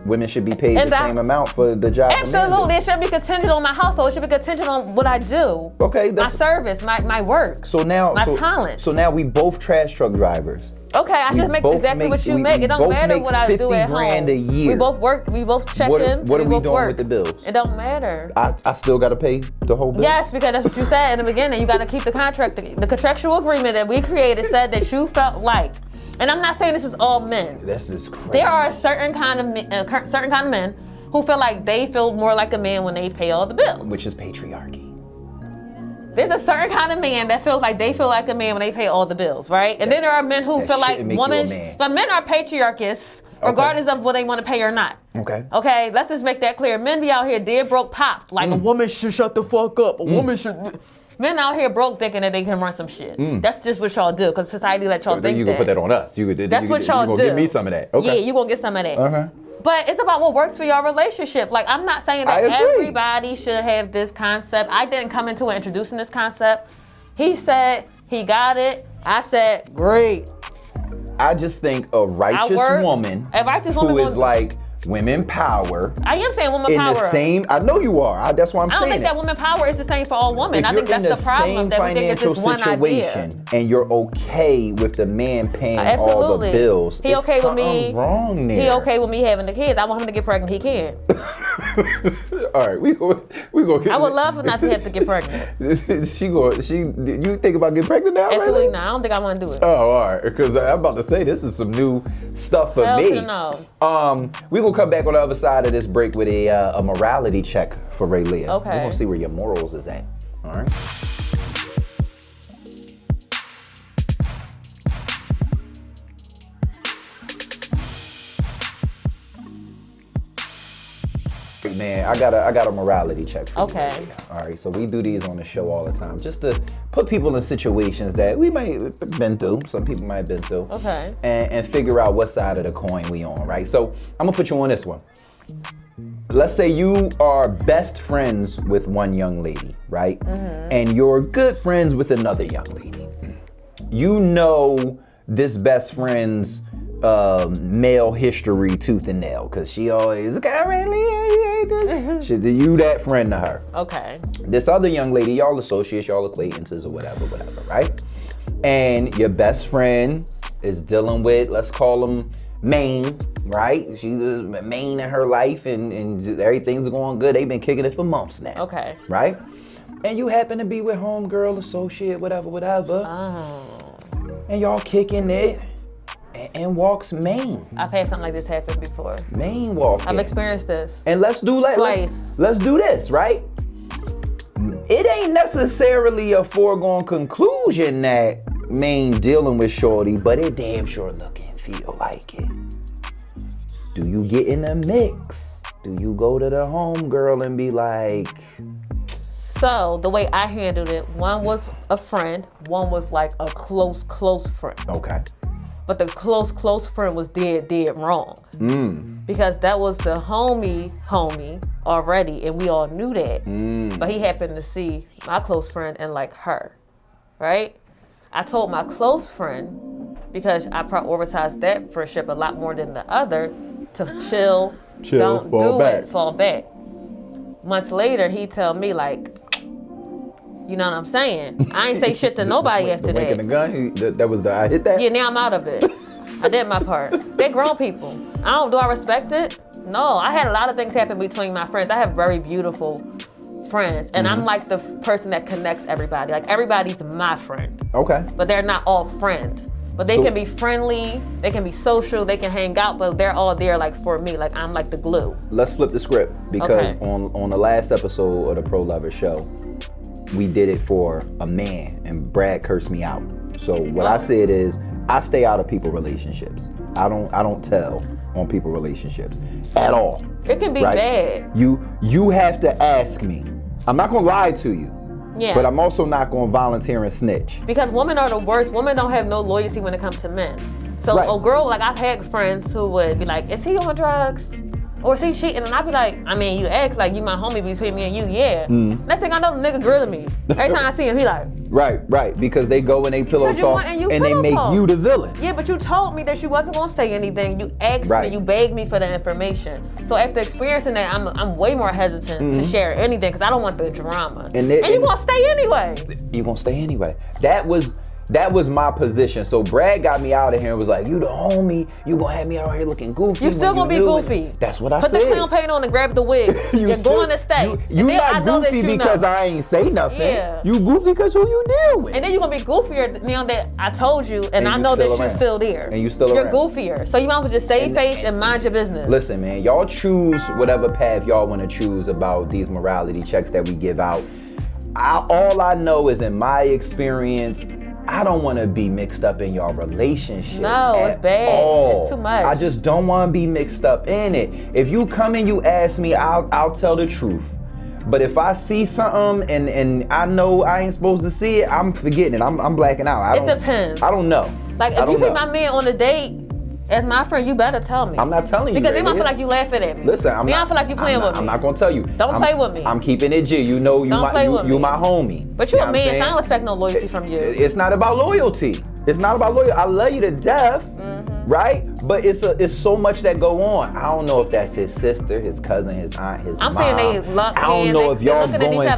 Women should be paid the same amount for the job. Absolutely. It should be contingent on my household. It should be contingent on what I do. Okay. My service, my work. So now, my talent. So now we both trash truck drivers. Okay, I should make exactly what you make. It don't matter what I do at home. $50,000 a year. We both work. We both check in. What are we doing work. with the bills? It don't matter. I still got to pay the whole bill? Yes, because that's what you said in the beginning. You got to keep the contract. The contractual agreement that we created said that you felt like, and I'm not saying this is all men. This is crazy. There are certain kind of men who feel like they feel more like a man when they pay all the bills. Which is patriarchy. There's a certain kind of man that feels like they feel like a man when they pay all the bills, right? And then there are men who feel like women, but men are patriarchists regardless of what they want to pay or not. Okay, let's just make that clear. Men be out here dead broke popped. Like a woman should shut the fuck up. A woman should... Men out here broke thinking that they can run some shit. That's just what y'all do because society let y'all think that. You gonna put that on us. That's what y'all do. You gonna give me some of that. Okay. Yeah, you gonna get some of that. But it's about what works for your relationship. Like, I'm not saying that everybody should have this concept. I didn't come into it introducing this concept. He said he got it. I said, great. I just think a righteous woman who is like women power. I am saying women power. In the same, I know you are. That's why I'm saying I don't think that women power is the same for all women. I think that's the problem, that we think it's just one idea. And you're okay with the man paying all the bills. He okay with me. Wrong there. He okay with me having the kids. I want him to get pregnant. He can. All right, we go. I would love not to have to get pregnant. You think about getting pregnant now? Absolutely not. I don't think I want to do it. Oh, all right. Because I'm about to say this is some new stuff for me. No. We gonna come back on the other side of this break with a morality check for Raylia. Okay. We're gonna see where your morals is at. All right. Man, I got a morality check for you. Okay. All right, so we do these on the show all the time, just to put people in situations that we might have been through, some people might have been through. Okay. And figure out what side of the coin we on, right? So I'm gonna put you on this one. Let's say you are best friends with one young lady, right? And you're good friends with another young lady. You know this best friend's male history tooth and nail, because she always you that friend to her. Okay. This other young lady, y'all associates, y'all acquaintances or whatever, right? And your best friend is dealing with, let's call him Maine, right? She's Maine in her life and everything's going good. They've been kicking it for months now. Okay. Right? And you happen to be with homegirl, associate, whatever. And y'all kicking it. And walks Maine. I've had something like this happen before. Maine walking. I've experienced this. And let's do twice. Let's do this, right? It ain't necessarily a foregone conclusion that Maine dealing with Shorty, but it damn sure look and feel like it. Do you get in the mix? Do you go to the homegirl and be like... So the way I handled it, one was a friend, one was like a close friend. Okay. But the close friend was dead wrong. Because that was the homie already, and we all knew that. But he happened to see my close friend and like her, right? I told my close friend, because I prioritized that friendship a lot more than the other, to chill, don't do it, fall back. Months later, he tell me like, you know what I'm saying? I ain't say shit to nobody after that. The gun, that was I hit that? Yeah, now I'm out of it. I did my part. They're grown people. Do I respect it? No, I had a lot of things happen between my friends. I have very beautiful friends, and I'm like the person that connects everybody. Like, everybody's my friend. Okay. But they're not all friends. But they can be friendly, they can be social, they can hang out, but they're all there like for me. Like, I'm like the glue. Let's flip the script, because on the last episode of the Pro Lover Show, we did it for a man, and Brad cursed me out. So what I said is, I stay out of people relationships. I don't tell on people relationships at all. It can be bad. You have to ask me. I'm not gonna lie to you. Yeah. But I'm also not gonna volunteer and snitch. Because women are the worst. Women don't have no loyalty when it comes to men. So a girl, like, I've had friends who would be like, is he on drugs? Or is he cheating? And I'd be like, I mean, you act like you my homie between me and you, yeah. Next thing I know, the nigga grilling me. Every time I see him, he like. Right. Because they go and they pillow talk and they make you the villain. Yeah, but you told me that you wasn't gonna say anything. You asked me, you begged me for the information. So after experiencing that, I'm way more hesitant to share anything, because I don't want the drama. And you gonna stay anyway. You gonna stay anyway. That was my position. So Brad got me out of here and was like, you the homie, you gonna have me out here looking goofy. You still gonna be goofy. That's what I said. Put the clown paint on and grab the wig. You're going to stay. You not goofy because I ain't say nothing. Yeah. You goofy because who you deal with. And then you're gonna be goofier now that I told you, and I know that you're still there. And you still around. You're goofier. So you might as well just save face and mind your business. Listen, man, y'all choose whatever path y'all wanna choose about these morality checks that we give out. all I know is in my experience, I don't want to be mixed up in your relationship. No, it's bad. All. It's too much. I just don't want to be mixed up in it. If you come and you ask me, I'll tell the truth. But if I see something and I know I ain't supposed to see it, I'm forgetting it. I'm blacking out. It depends. I don't know. Like, if you take my man on a date, as my friend, you better tell me. I'm not telling you. Because they might feel like you laughing at me. Listen, I don't feel like you playing with me. I'm not gonna tell you. Don't play with me. I'm keeping it G. You know, you my homie. But you a man, so I don't expect no loyalty from you. It's not about loyalty. It's not about loyalty. I love you to death, right? But it's so much that go on. I don't know if that's his sister, his cousin, his aunt, his mom. I'm saying they love. I don't know if y'all going through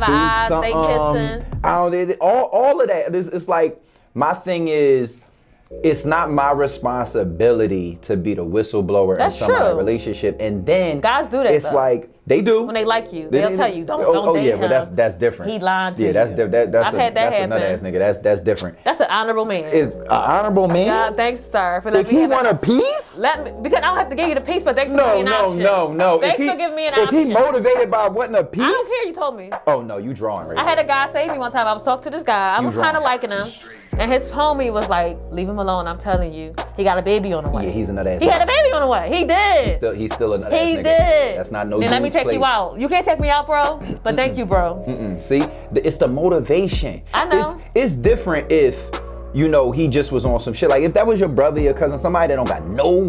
something. They kissing. All of that. It's like, my thing is, it's not my responsibility to be the whistleblower in somebody's relationship. And then guys do that. It's like, they do. When they like you, they'll tell you, don't date him. But that's different. He lied to you. Yeah, that's I've had that happen. Another ass nigga. That's different. That's an honorable man. An honorable man? God, thanks, sir, for letting me have. If he want a piece? Because I don't have to give you the piece, but thanks for giving me an option. No. Thanks for giving me an option. If he motivated by wanting a piece? I don't care, you told me. Oh, no, you drawing right I had a guy say to me one time, I was talking to this guy, I was kind of liking him, and his homie was like, leave him alone, I'm telling you. He got a baby on the way. Yeah, he's another ass. He had a baby on the way. He did. He's still another ass nigga. He did. That's not no Then let me take you out. You can't take me out, bro, but thank you, bro. See, it's the motivation. I know. It's different if, you know, he just was on some shit. Like, if that was your brother, your cousin, somebody that don't got no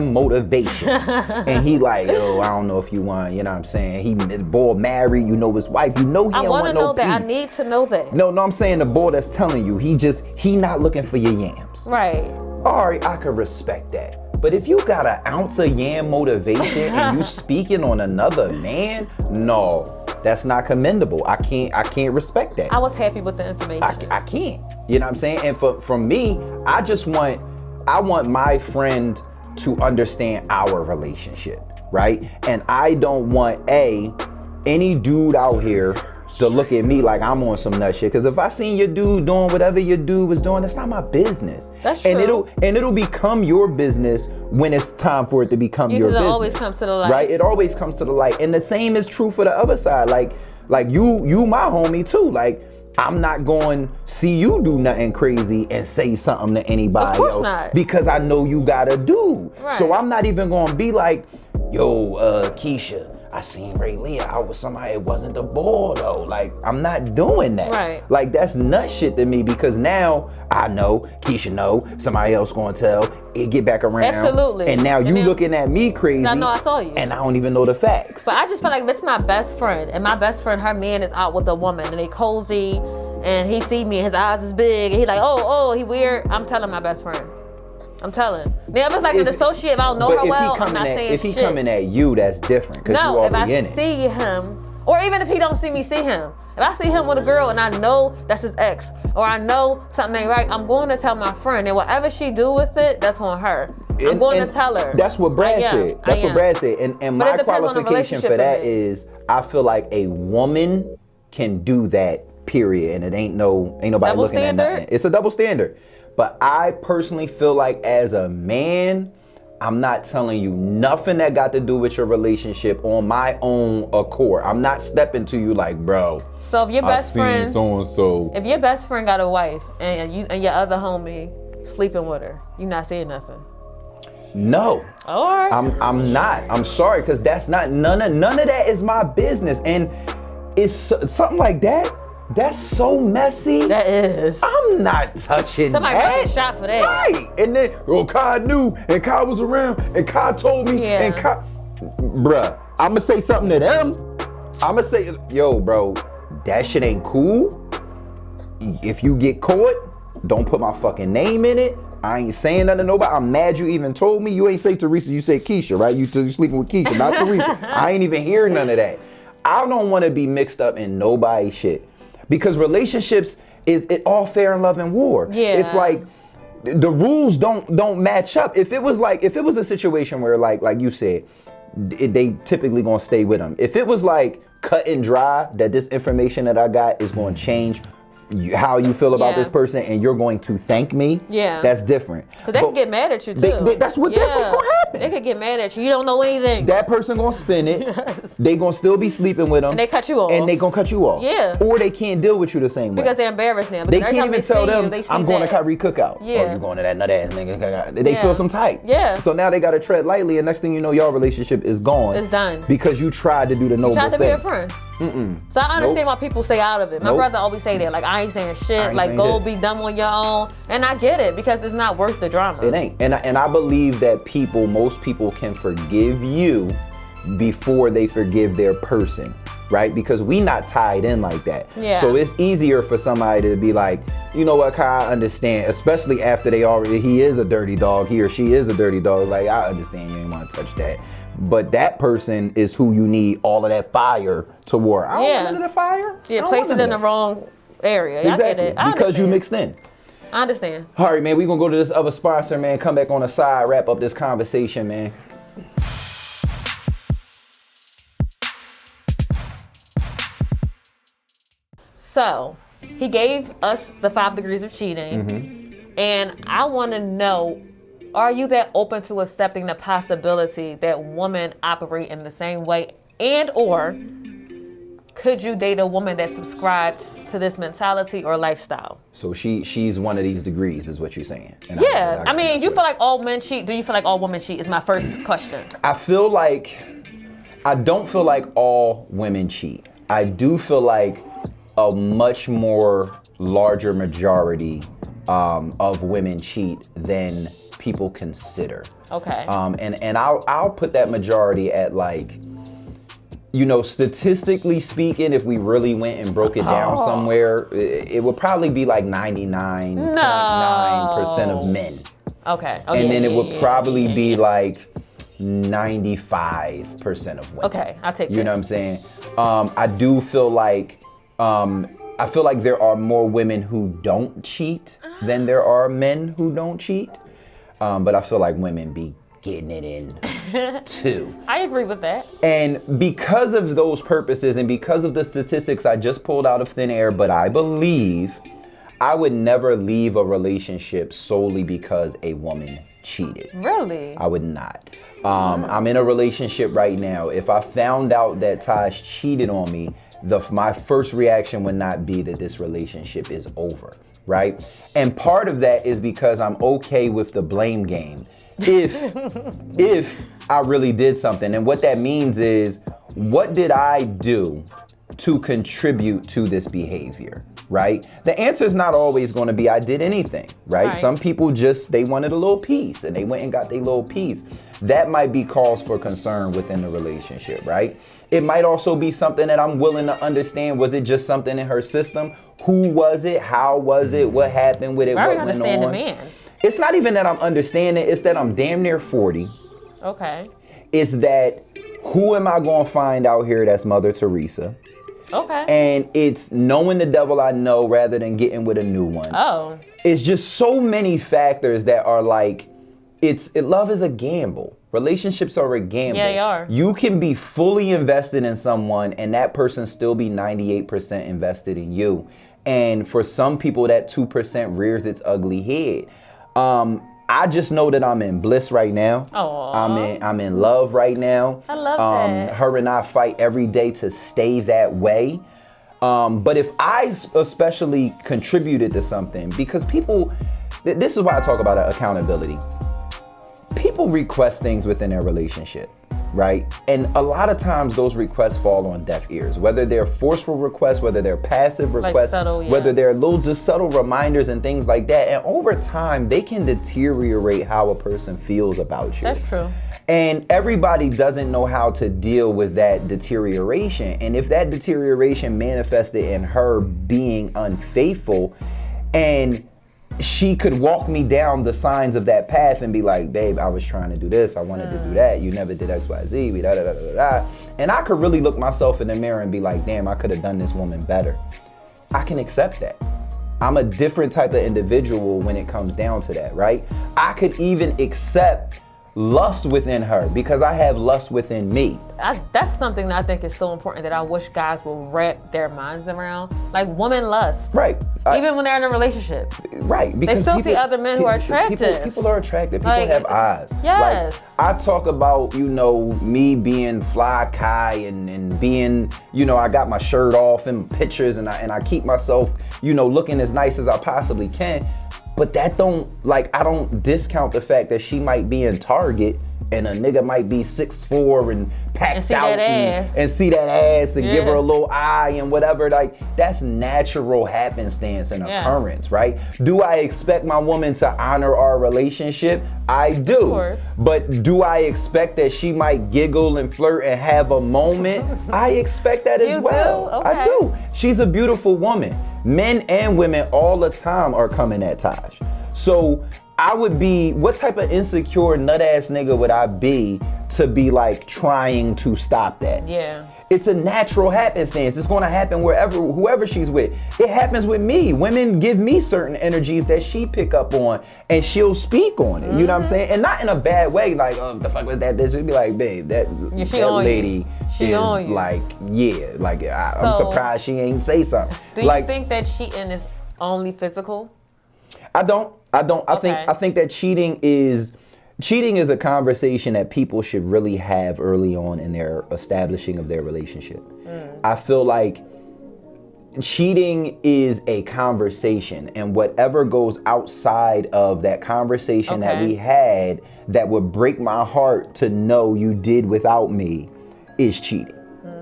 motivation, and he like, yo, I don't know if you want, you know what I'm saying? He boy married, you know his wife, you know he don't want no peace. I need to know that. No, I'm saying the boy that's telling you, he not looking for your yams. Right. All right, I could respect that. But if you got an ounce of yam motivation and you speaking on another man, no. That's not commendable. I can't respect that. I was happy with the information. I can't. You know what I'm saying? And from me, I want my friend to understand our relationship, right? And I don't want any dude out here to look at me like I'm on some nut shit. Because if I seen your dude doing whatever your dude was doing, that's not my business. That's true. And it'll become your business when it's time for it to become your business. It always comes to the light. Right? It always comes to the light. And the same is true for the other side. Like you my homie too. Like, I'm not going to see you do nothing crazy and say something to anybody else. Not. Because I know you got a dude. Right. So I'm not even going to be like, yo, Keisha, I seen Ray Leah out with somebody, it wasn't the ball though. Like, I'm not doing that. Right. Like, that's nut shit to me, because now I know, Keisha know, somebody else gonna tell, it get back around. Absolutely. And now you looking at me crazy. I know I saw you. And I don't even know the facts. But I just feel like that's my best friend. And my best friend, her man is out with a woman and they cozy and he see me and his eyes is big and he like, oh, he weird. I'm telling my best friend. I'm telling. Now, if it's like an associate, if I don't know her well, I'm not saying shit. If he coming at you, that's different, because you already in it. No, if I see him, or even if he don't see me see him. If I see him with a girl and I know that's his ex, or I know something ain't right, I'm going to tell my friend. And whatever she do with it, that's on her. I'm going to tell her. That's what Brad said. That's what Brad said. And my qualification for that is, I feel like a woman can do that, period. And it ain't nobody double looking standard? at nothing. It's a double standard. But I personally feel like, as a man, I'm not telling you nothing that got to do with your relationship on my own accord. I'm not stepping to you like, bro. So if your best friend, so-and-so. If your best friend got a wife and you and your other homie sleeping with her, you not saying nothing. No. All right. I'm not. I'm sorry, because that's not none of that is my business. And it's something like that. That's so messy. That is. I'm not touching Somebody that. got a shot for that. Right. And then, Kai knew, and Kai was around, and Kai told me, and Kai... Bruh, I'm going to say something to them. I'm going to say, yo, bro, that shit ain't cool. If you get caught, don't put my fucking name in it. I ain't saying nothing to nobody. I'm mad you even told me. You ain't say Teresa, you said Keisha, right? You sleeping with Keisha, not Teresa. I ain't even hear none of that. I don't want to be mixed up in nobody's shit. Because relationships is it all fair in love and war. Yeah. It's like the rules don't match up. If it was a situation where like you said, they typically gonna stay with them. If it was like cut and dry that this information that I got is gonna change how you feel about Yeah. this person and you're going to thank me, Yeah. that's different. Because they can get mad at you, too. That's what's gonna happen. They could get mad at you. You don't know anything. That person gonna spin it. Yes. They gonna still be sleeping with them. And they cut you off. And they gonna cut you off. Yeah. Or they can't deal with you the same way. Because they're embarrassed now. They Because can't every even time tell they see them, you, they see I'm going to that. Kyrie cookout. Yeah. Oh, you going to that nut ass nigga. They Yeah. feel some type. Yeah. So now they got to tread lightly, and next thing you know, your relationship is gone. It's done. Because you tried to do the noble Tried to thing. be a friend. So I understand why people stay out of it. My Nope. brother always say that, like, I ain't saying shit. ain't Like, saying go shit. be dumb on your own. And I get it because it's not worth the drama. It ain't. And I believe that most people can forgive you before they forgive their person, right? Because we not tied in like that. Yeah. So it's easier for somebody to be like, you know what, Kai, I understand, especially after he is a dirty dog, he or she is a dirty dog. Like, I understand you ain't want to touch that. But that person is who you need all of that fire toward. I don't want none of the fire. Yeah, place it in the wrong area. Exactly. I get it. I Because you understand. mixed in. I understand. All right, man, we gonna go to this other sponsor, man. Come back on the side, wrap up this conversation, man. So, he gave us the 5 degrees of cheating. And I want to know, are you that open to accepting the possibility that women operate in the same way? And or could you date a woman that subscribes to this mentality or lifestyle? So she's one of these degrees, is what you're saying. And Yeah. I mean, that's you what- feel like all men cheat. Do you feel like all women cheat is my first question. I don't feel like all women cheat. I do feel like a much more larger majority of women cheat than people consider. Okay. And I'll put that majority at, like, you know, statistically speaking, if we really went and broke it down somewhere, it would probably be like 99.9% of men. Okay. And then it would probably be like 95% of women. Okay, I'll take that. You know what I'm saying? I do feel like there are more women who don't cheat than there are men who don't cheat. But I feel like women be getting it in too. I agree with that. And because of those purposes and because of the statistics I just pulled out of thin air, but I believe I would never leave a relationship solely because a woman cheated. Really? I would not. I'm in a relationship right now. If I found out that Taj cheated on me, my first reaction would not be that this relationship is over, right? And part of that is because I'm okay with the blame game. If I really did something, and what that means is, what did I do to contribute to this behavior, right? The answer is not always going to be I did anything, right? Some people they wanted a little piece and they went and got their little piece. That might be cause for concern within the relationship, right? It might also be something that I'm willing to understand. Was it just something in her system? Who was it? How was it? What happened with it? I What understand went the on? man. It's not even that I'm understanding. It's that I'm damn near 40. Okay. It's that who am I going to find out here that's Mother Teresa? Okay. And it's knowing the devil I know rather than getting with a new one. Oh. It's just so many factors that are like, love is a gamble. Relationships are a gamble. Yeah, they are. You can be fully invested in someone and that person still be 98% invested in you. And for some people, that 2% rears its ugly head. I just know that I'm in bliss right now. Aww. I'm in love right now. I love that. Her and I fight every day to stay that way. But if I especially contributed to something, because people, this is why I talk about accountability. People request things within their relationship, right? And a lot of times those requests fall on deaf ears, whether they're forceful requests, whether they're passive requests, subtle, yeah. whether they're little just subtle reminders and things like that. And over time, they can deteriorate how a person feels about you. That's true. And everybody doesn't know how to deal with that deterioration. And if that deterioration manifested in her being unfaithful, and she could walk me down the signs of that path and be like, babe, I was trying to do this, I wanted to do that, you never did X, Y, Z, da, da, da, da, da. And I could really look myself in the mirror and be like, damn, I could have done this woman better. I can accept that. I'm a different type of individual when it comes down to that, right? I could even accept lust within her because I have lust within me. That's something that I think is so important that I wish guys will wrap their minds around. Like, women lust. Right. Even when they're in a relationship. Right. Because they still see other men who are attractive. People are attractive. People Like, have eyes. Yes. Like, I talk about, me being fly Kai and being, I got my shirt off in pictures and I keep myself, looking as nice as I possibly can. But that I don't discount the fact that she might be in Target and a nigga might be 6'4" and packed and see out that ass. and see that ass and give her a little eye and whatever. Like, that's natural happenstance and occurrence, right? Do I expect my woman to honor our relationship? I do. Of course. But do I expect that she might giggle and flirt and have a moment? I expect that as well. Do? Okay. I do. She's a beautiful woman. Men and women all the time are coming at Taj. So I would be, what type of insecure nut ass nigga would I be to be like trying to stop that? Yeah. It's a natural happenstance. It's gonna happen whoever she's with. It happens with me. Women give me certain energies that she pick up on and she'll speak on it. You know what I'm saying? And not in a bad way, like, the fuck was that bitch? It'd be like, babe, that lady is like, I'm surprised she ain't say something. Do you think that cheating is only physical? I don't. Okay. I think that cheating is a conversation that people should really have early on in their establishing of their relationship. I feel like cheating is a conversation, and whatever goes outside of that conversation that we had that would break my heart to know you did without me is cheating.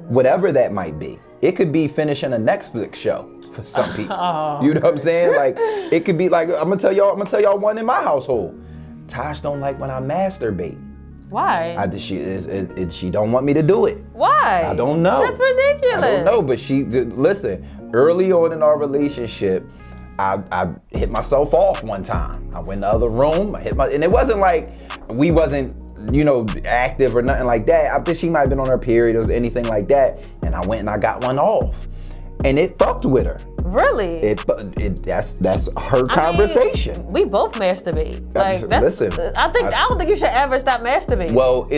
Whatever that might be. It could be finishing a Netflix show for some people. You know what I'm saying? Like, it could be like, I'm gonna tell y'all one in my household. Tosh don't like when I masturbate. Why? She don't want me to do it. Why? I don't know. That's ridiculous. I don't know, but listen, early on in our relationship, I hit myself off one time. I went in the other room, and it wasn't like we wasn't active or nothing like that. I think she might have been on her period or anything like that. And I went and I got one off. And it fucked with her. Really? That's her conversation. We both masturbate. Like, listen. I don't think you should ever stop masturbating. Well,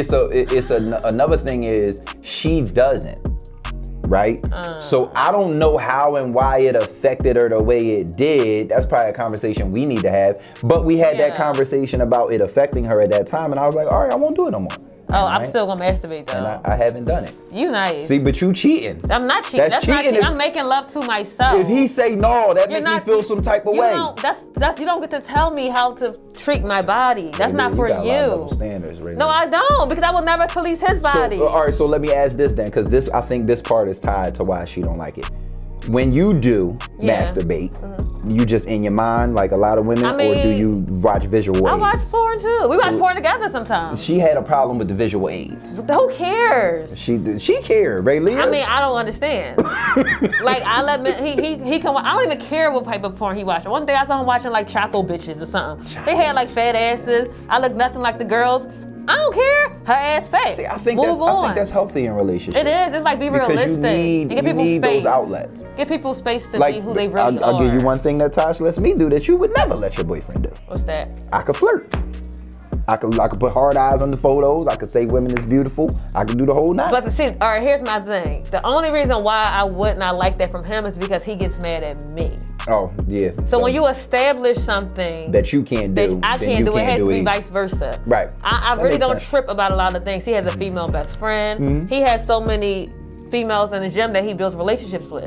another thing is she doesn't. Right? So I don't know how and why it affected her the way it did. That's probably a conversation we need to have. But we had that conversation about it affecting her at that time, and I was like, all right, I won't do it no more. Oh, I'm still gonna masturbate though. And I haven't done it. You nice. See, but you cheating. I'm not cheating. That's not cheating. I'm making love to myself. If he say no, that makes me feel some type of way. You don't get to tell me how to treat my body. That's not for you. Got a lot of double standards, right? No, I don't, because I will never police his body. So, all right, so let me ask this then, because I think this part is tied to why she don't like it. When you do masturbate, you just in your mind like a lot of women, or do you watch visual aids? I watch porn too. We watch porn together sometimes. She had a problem with the visual aids. Who cares? She cared, right, Leah? I mean, I don't understand. Like, I let men, he come. I don't even care what type of porn he watching. One day I saw him watching like Choco Bitches or something. They had like fat asses. I look nothing like the girls. I don't care. Her ass fat. See, I think that's healthy in relationships. It is. It's like, be realistic. You need those outlets. Give people space to be who they really are. I'll give you one thing that Tosh lets me do that you would never let your boyfriend do. What's that? I could flirt. I could put hard eyes on the photos. I could say women is beautiful. I could do the whole nine. But see, all right, here's my thing. The only reason why I would not like that from him is because he gets mad at me. Oh, yeah. So when you establish something that you can't do, that I can't do, it has to be vice versa. Right. I really don't trip about a lot of things. He has a female best friend. He has so many females in the gym that he builds relationships with.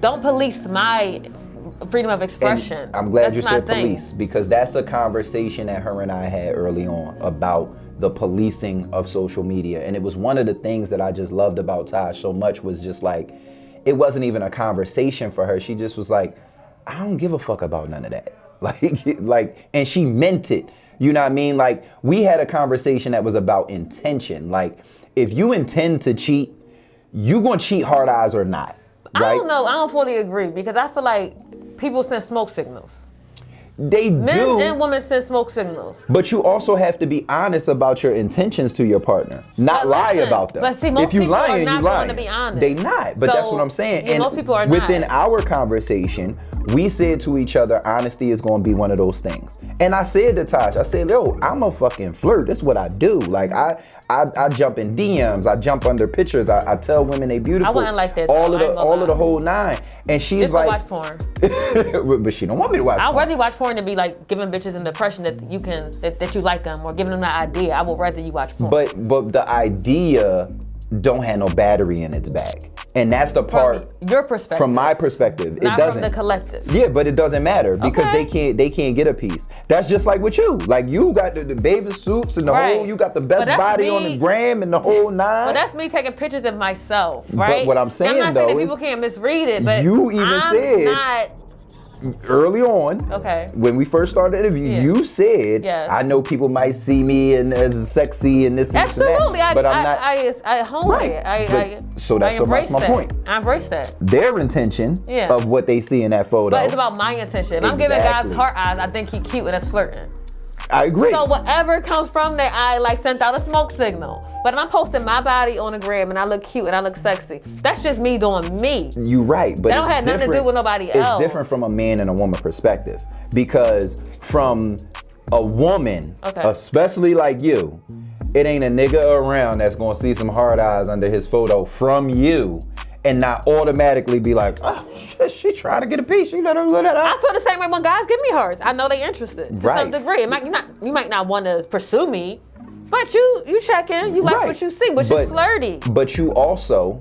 Don't police my freedom of expression. And I'm glad you said police, because that's a conversation that her and I had early on about the policing of social media. And it was one of the things that I just loved about Tosh so much, was just like, it wasn't even a conversation for her. She just was like, I don't give a fuck about none of that. Like, and she meant it. You know what I mean? Like, we had a conversation that was about intention. Like, if you intend to cheat, you gonna cheat hard eyes or not. Right? I don't know. I don't fully agree, because I feel like people send smoke signals. They do. Men and women send smoke signals. But you also have to be honest about your intentions to your partner. Not lie about them. But see, most people are not going to be honest. They not. But that's what I'm saying. Yeah, and most people are not. Within our conversation, we said to each other, honesty is gonna be one of those things. And I said to Tosh, I said, yo, I'm a fucking flirt. That's what I do. Like I jump in DMs, I jump under pictures, I tell women they beautiful. I wouldn't like that. All of the whole nine. And she's just like, watch porn. but she don't want me to watch I'd porn. rather watch porn than be like giving bitches an impression that you can that you like them or giving them the idea. I would rather you watch porn. But the idea don't have no battery in its bag. And that's the part from your perspective. From my perspective, not it doesn't. From the collective. Yeah, but it doesn't matter because Okay. they can't get a piece. That's just like with you. Like you got the bathing suits and the Right. whole, you got the best But that's body on the me. gram and the whole nine. Well, that's me taking pictures of myself, right? what I'm saying, I'm not though, saying that is people can't misread it, but you even I'm said- not. Early on, Okay. when we first started the interview, Yeah. you said, Yes. I know people might see me and as sexy and this and Absolutely, that, but I'm not. I hone Right. it. So that's embrace my that. point. I embrace that. Their intention Yeah. of what they see in that photo. But it's about my intention. If I'm giving guys Exactly. heart eyes, I think he cute and that's flirting. I agree. So whatever comes from that, I like sent out a smoke signal. But if I'm posting my body on the gram and I look cute and I look sexy, that's just me doing me. You right, but That don't it's have nothing to do different- with nobody It's else. different from a man and a woman perspective because from a woman, Okay. especially like you, it ain't a nigga around that's gonna see some hard eyes under his photo from you and not automatically be like, oh shit, she trying to get a piece. She let her look at I her. feel the same way when guys give me hearts. I know they interested to Right. some degree. You might not want to pursue me, but you check in. You like Right. what you see, which is flirty. But you also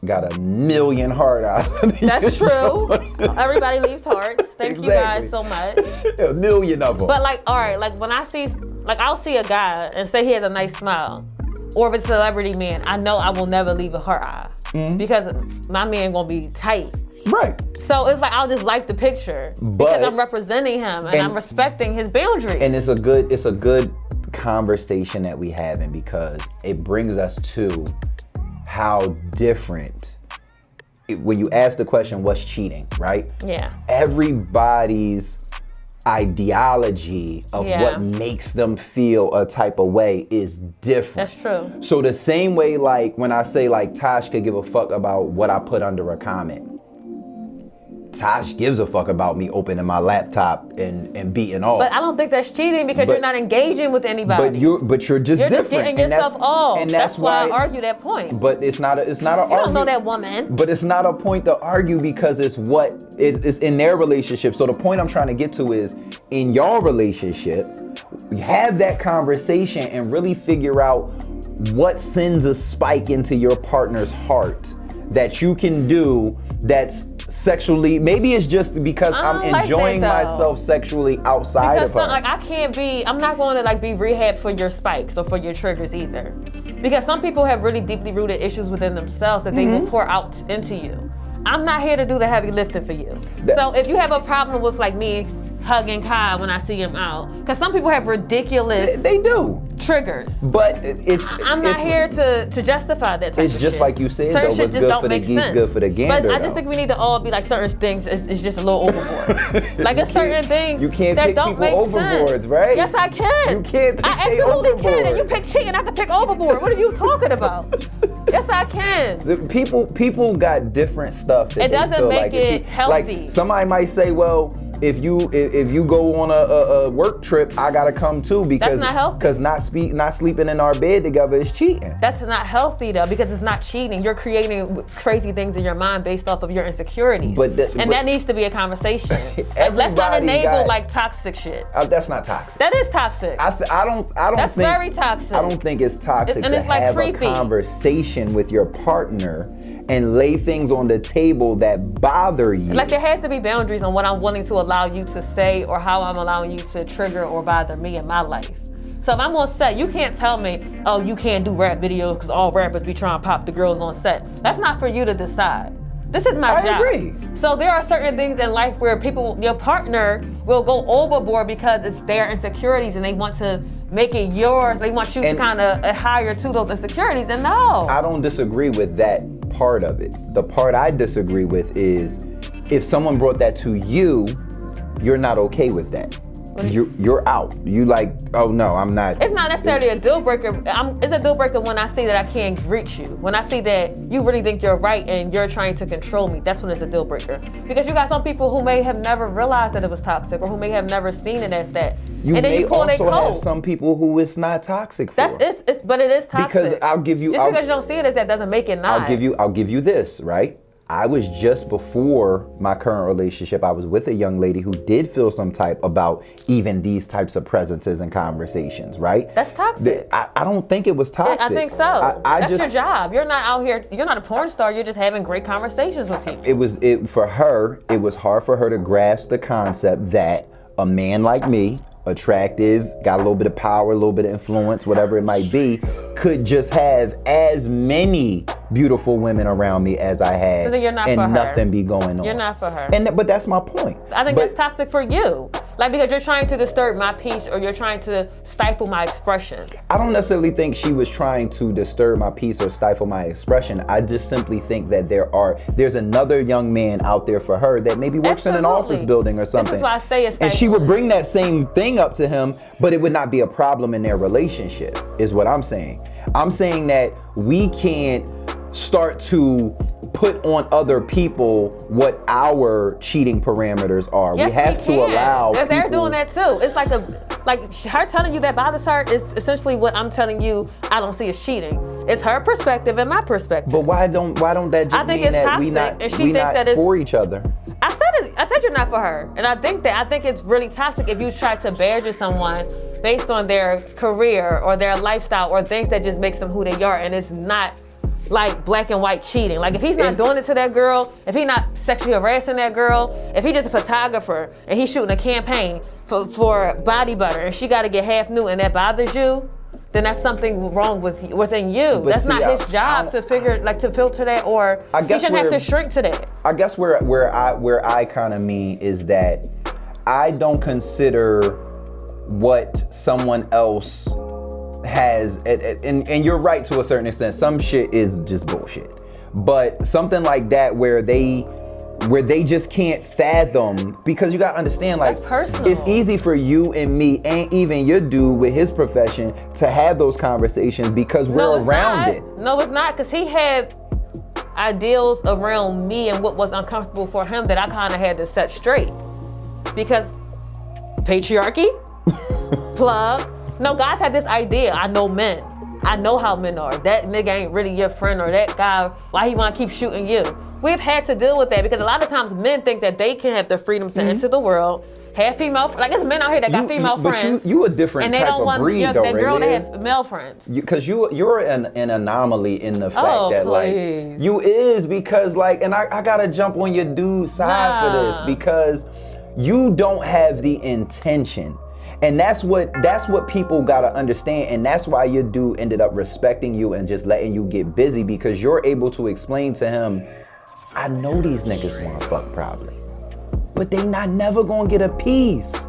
got a million hard eyes. That's true. Everybody leaves hearts. Thank you guys Exactly. so much. A million of them. But like, all right, like when I see, like I'll see a guy and say he has a nice smile, or if it's a celebrity man, I know I will never leave a heart eye because my man gonna be tight. right. So it's like I'll just like the picture But- because I'm representing him and I'm respecting his boundaries. And it's a good conversation that we having because it brings us to how different when you ask the question, what's cheating, right? Yeah. Everybody's ideology of Yeah. what makes them feel a type of way is different. That's true. So the same way, like when I say like Tosh could give a fuck about what I put under a comment, Tosh gives a fuck about me opening my laptop and beating off. But I don't think that's cheating because But- you're not engaging with anybody. But you're just You're different. just getting and yourself off. And that's why I argue that point. But it's not a You argument. don't know that woman. But it's not a point to argue because it's it's in their relationship. So the point I'm trying to get to is in your relationship, have that conversation and really figure out what sends a spike into your partner's heart that you can do that's sexually, maybe it's just because I I'm don't like enjoying that, though. myself sexually outside Because of her. like I'm not going to like be rehab for your spikes or for your triggers either. Because some people have really deeply rooted issues within themselves that they will pour out into you. I'm not here to do the heavy lifting for you. So if you have a problem with like me hugging Kai when I see him out, because some people have ridiculous They do. triggers. But I'm not here to justify that type It's of just shit. like you said, certain though, shit what's just good don't for the make geese, sense. good for the gander, But I just though. think we need to all be like certain things is just a little overboard. Like there's certain things you can't that pick don't people make overboards, sense. right? Yes, I can. You can't pick I they absolutely can. And you overboards. pick cheating, I can pick overboard. What are you talking about? Yes, I can. People got different stuff that It they doesn't feel make like if it you- healthy. Like somebody might say, well, if you go on a work trip, I gotta come too because not healthy. Because not sleeping in our bed together is cheating. That's not healthy though, because it's not cheating. You're creating crazy things in your mind based off of your insecurities. But that needs to be a conversation. Like, let's not Everybody enable got- like toxic shit. That's not toxic. That is toxic. I don't That's think very toxic. I don't think it's toxic And to it's, like, have creepy. a conversation with your partner and lay things on the table that bother you. Like there has to be boundaries on what I'm willing to allow you to say or how I'm allowing you to trigger or bother me in my life. So if I'm on set, you can't tell me, oh, you can't do rap videos because all rappers be trying to pop the girls on set. That's not for you to decide. This is my I job. agree. So there are certain things in life where your partner will go overboard because it's their insecurities and they want to make it yours. They want you to And- kind of adhere to those insecurities. And no. I don't disagree with that part of it. The part I disagree with is if someone brought that to you, you're not okay with that. You're out. You like, oh no, I'm not. It's not necessarily a deal breaker. It's a deal breaker when I see that I can't reach you. When I see that you really think you're right and you're trying to control me, that's when it's a deal breaker. Because you got some people who may have never realized that it was toxic, or who may have never seen it as that. You and then may you pull also their have coat. some people who it's not toxic for. But it is toxic. Because I'll give you. Just because you don't see it as that doesn't make it not. I'll give you this, right? I was just before my current relationship, I was with a young lady who did feel some type about even these types of presences and conversations, right? That's toxic. I don't think it was toxic. I think so. That's just, your job. You're not out here, you're not a porn star, you're just having great conversations with people. For her, it was hard for her to grasp the concept that a man like me, attractive, got a little bit of power, a little bit of influence, whatever it might be, could just have as many beautiful women around me as I had, so then you're not and for her. Nothing be going on. You're not for her. But that's my point. I think that's toxic for you. Like, because you're trying to disturb my peace, or you're trying to stifle my expression. I don't necessarily think she was trying to disturb my peace or stifle my expression. I just simply think that there's another young man out there for her that maybe works in an office building or something. This is why I say it's and she would bring that same thing up to him, but it would not be a problem in their relationship, is what I'm saying. I'm saying that we can't start to put on other people what our cheating parameters are. Yes, we have to allow people. They're doing that too. It's like her telling you that bothers her is essentially what I'm telling you I don't see as cheating. It's her perspective and my perspective. But why don't that just mean that we not for each other? I said you're not for her. And I think it's really toxic if you try to badger someone based on their career or their lifestyle or things that just makes them who they are, and it's not like black and white cheating. Like, if he's not doing it to that girl, if he's not sexually harassing that girl, if he's just a photographer and he's shooting a campaign for body butter and she got to get half nude and that bothers you, then that's something wrong within you. But that's not his job to filter that, or he shouldn't have to shrink to that. I guess where I kind of mean is that I don't consider what someone else has, and you're right to a certain extent, some shit is just bullshit. But something like that where they just can't fathom, because you gotta understand, like, that's personal. It's easy for you and me and even your dude with his profession to have those conversations because we're around it. No, it's not, because he had ideals around me and what was uncomfortable for him that I kind of had to set straight. Because patriarchy, plug. No, guys had this idea. I know men. I know how men are. That nigga ain't really your friend, or that guy, why he want to keep shooting you? We've had to deal with that because a lot of times men think that they can have the freedom to enter the world, have female, like there's men out here that got female friends. But you a different type of breed, though, right? And they don't want that girl to have male friends. Because you're an anomaly in the fact that, like, you is, because, like, and I gotta jump on your dude's side for this, because you don't have the intention. And that's what people gotta understand, and that's why your dude ended up respecting you and just letting you get busy, because you're able to explain to him, I know these niggas wanna fuck probably, but they not never gonna get a piece.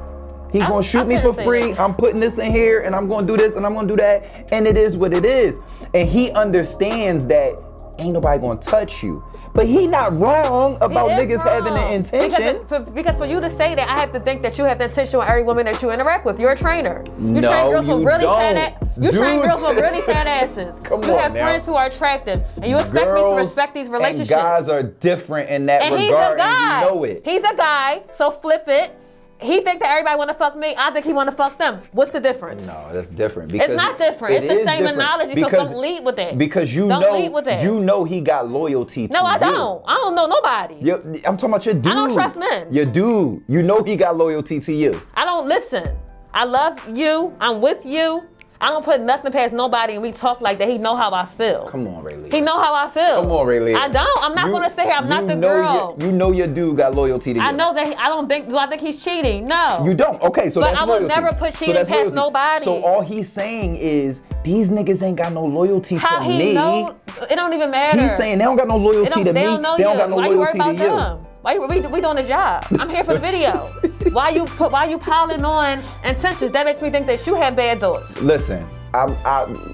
He gonna shoot me for free, I'm putting this in here, and I'm gonna do this, and I'm gonna do that, and it is what it is. And he understands that ain't nobody gonna touch you. But he not wrong about niggas having the intention. Because for you to say that, I have to think that you have the intention with every woman that you interact with. You're a trainer. You train girls with really fat asses. You have friends who are attractive, and you expect me to respect these relationships. And guys are different in that regard, he's a guy. and you know it. He's a guy, so flip it. He think that everybody want to fuck me. I think he want to fuck them. What's the difference? No, that's different. It's not different. It's the same analogy. So don't lead with that. Because you know he got loyalty to you. No, I don't. I don't know nobody. I'm talking about your dude. I don't trust men. Your dude. You know he got loyalty to you. I don't listen. I love you. I'm with you. I don't put nothing past nobody, and we talk like that. He know how I feel. Come on, Rayleigh. He know how I feel. Come on, Rayleigh. I don't. I'm not gonna say I'm not the girl. You know your dude got loyalty to you. I know that. Do I think he's cheating? No. You don't. Okay, so that's loyalty. But I would never put cheating past nobody. So all he's saying is these niggas ain't got no loyalty to me. It don't even matter. He's saying they don't got no loyalty to me. They don't got no loyalty to you. Why we doing a job? I'm here for the video. Why you piling on intentions? That makes me think that you have bad thoughts. Listen,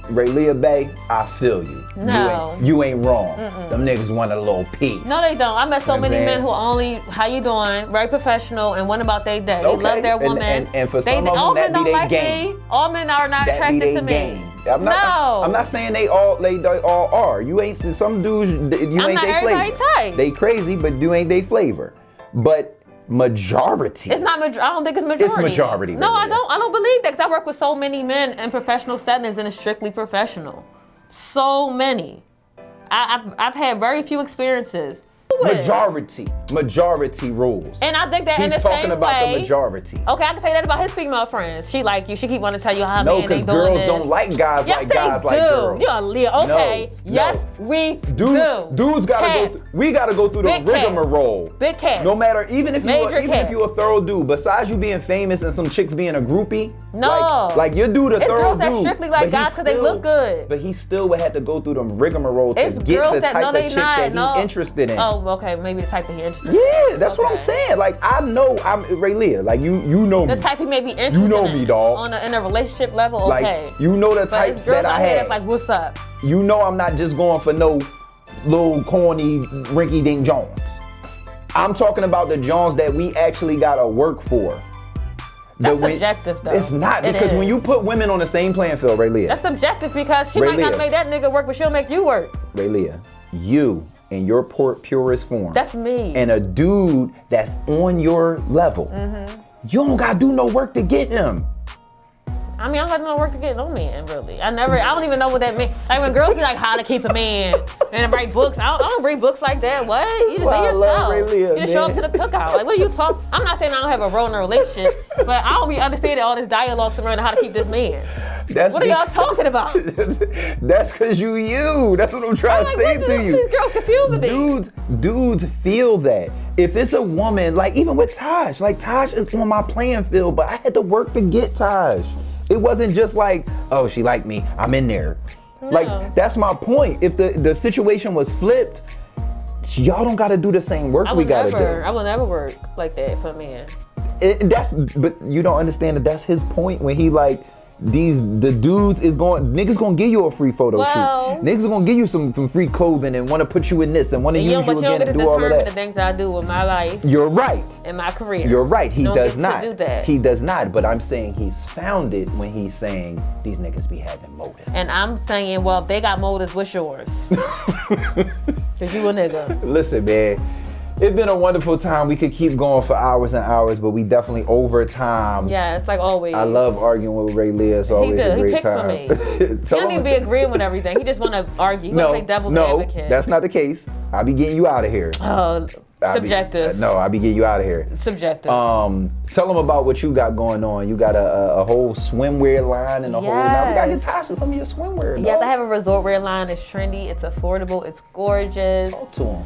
Rayleigh Bay, I feel you. No. You ain't wrong. Them niggas want a little piece. No, they don't. I met so many saying? men who only, how you doing, very professional, and went about their day. They love their woman. And for some of them, all that men be don't they like game. me. All men are not That be attracted they to me. game. I'm not saying they all are. You ain't some dudes. You I'm ain't not they everybody flavor. type. They crazy, but you ain't they flavor. But majority. It's not. I don't think it's majority. It's majority. No, I Rayleigh. don't. I don't believe that because I work with so many men in professional settings and it's strictly professional. So many. I've had very few experiences. Majority rules. And I think that in the He's same talking about way, the majority. Okay, I can say that about his female friends. She like you. She keep wanting to tell you how No, man they because doing girls this. don't like guys Yes, like they guys do. like girls. You're a Leo. Okay. No, Yes, no. we do. Dudes gotta go. We gotta go through the Big cat. rigmarole. Big cat. No matter, even if Major you a thorough dude. Besides you being famous and some chicks being a groupie. No. Like your dude a It's thorough girls that dude. strictly like but he guys 'cause they look good. But he still would have to go through the rigmarole to It's get girls the that type no, of they chick not. that No. he's interested in. Oh, okay. Maybe the type that he interested. Yeah, that's what I'm Okay. saying. Like I know I'm Rayleigh. Like you know me. The type he may be interested in. You know me, dog. In a relationship level, Like okay. you know the But types it's girls that I out here have. that's like, what's up? You know I'm not just going for no little corny rinky dink Jones. I'm talking about the Jones that we actually gotta work for. That's subjective, though. It's not, It because is. when you put women on the same playing field, Rayleigh. That's subjective because she might Rayleigh. not make that nigga work, but she'll make you work. Rayleigh, you in your purest form. That's me. And a dude that's on your level. You don't gotta do no work to get him. I mean, I don't got no work to get no man, really. I don't even know what that means. Like when girls be like, how to keep a man and write books. I don't read books like that. What? You do Well, I love yourself. Rayleigh, You just show up man. to the cookout. Like, what are you talking? I'm not saying I don't have a role in a relationship, but I don't be understanding all this dialogue surrounding how to keep this man. That's What are y'all talking about? That's because you. That's what I'm trying I'm to like, say to you. These girls confusing me. Dudes feel that. If it's a woman, like even with Taj, like Taj is on my playing field, but I had to work to get Taj. It wasn't just like, oh, she liked me, I'm in there. Like, that's my point. If the situation was flipped, y'all don't gotta do the same work we gotta do. I will never work like that for a man. But you don't understand that that's his point when he like, the dudes niggas gonna give you a free photo Well, shoot. Niggas gonna give you some free clothing and wanna put you in this and wanna use you But you don't again get to and do all of determine the that. things that I do with my life You're right. and my career. You're right. He Don't does get not. to do that. He does not. But I'm saying he's found it when he's saying these niggas be having motives. And I'm saying, well, if they got motives, what's yours? Cause you a nigga. Listen, man. It's been a wonderful time. We could keep going for hours and hours, but we definitely over time. Yeah, it's like always. I love arguing with Rayleigh. It's always a He great picks time. for me. He don't even be agreeing with everything. He just want to argue. He want to play devil's advocate. that's not the case. I'll be getting you out of here. Subjective. I'll be getting you out of here. Subjective. Tell them about what you got going on. You got a whole swimwear line and a whole. Now we gotta get Tasha with some of your swimwear. Yes, dog. I have a resort wear line. It's trendy. It's affordable. It's gorgeous. Talk to them.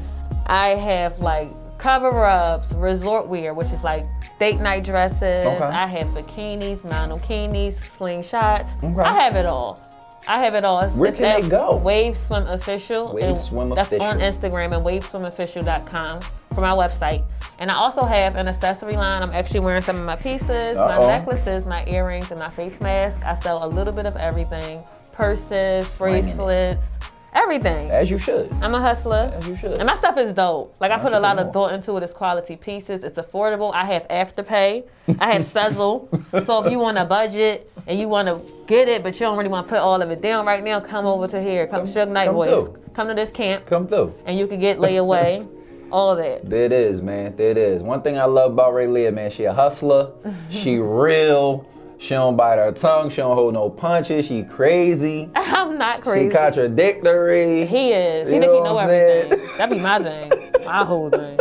I have like cover-ups, resort wear, which is like date night dresses. Okay. I have bikinis, monokinis, slingshots. Okay. I have it all. Where can at they go? Wave Swim Official. Wave and Swim That's Official. on Instagram and waveswimofficial.com for my website. And I also have an accessory line. I'm actually wearing some of my pieces, my necklaces, my earrings, and my face mask. I sell a little bit of everything. Purses, Slanging it. bracelets, everything. As you should. I'm a hustler. As you should. And my stuff is dope. Like I put a lot of Entrepreneur. thought into it. It's quality pieces. It's affordable. I have Afterpay. I have Sezzle. So if you want a budget and you want to get it, but you don't really want to put all of it down right now, come over to here. Come Suge Knight come Boys. through. Come to this camp Come through. and you can get layaway. All of that. There it is, man. There it is. One thing I love about Rayleigh, man, she a hustler. She real. She don't bite her tongue. She don't hold no punches. She crazy. I'm not crazy. She contradictory. He is. He You think he know know what I'm saying? everything. That'd be my thing. My whole thing.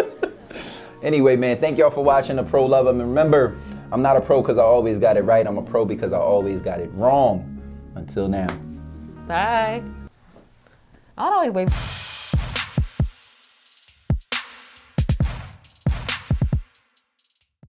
Anyway, man, thank y'all for watching The Pro Lover. And remember, I'm not a pro because I always got it right. I'm a pro because I always got it wrong. Until now. Bye. I don't always wait.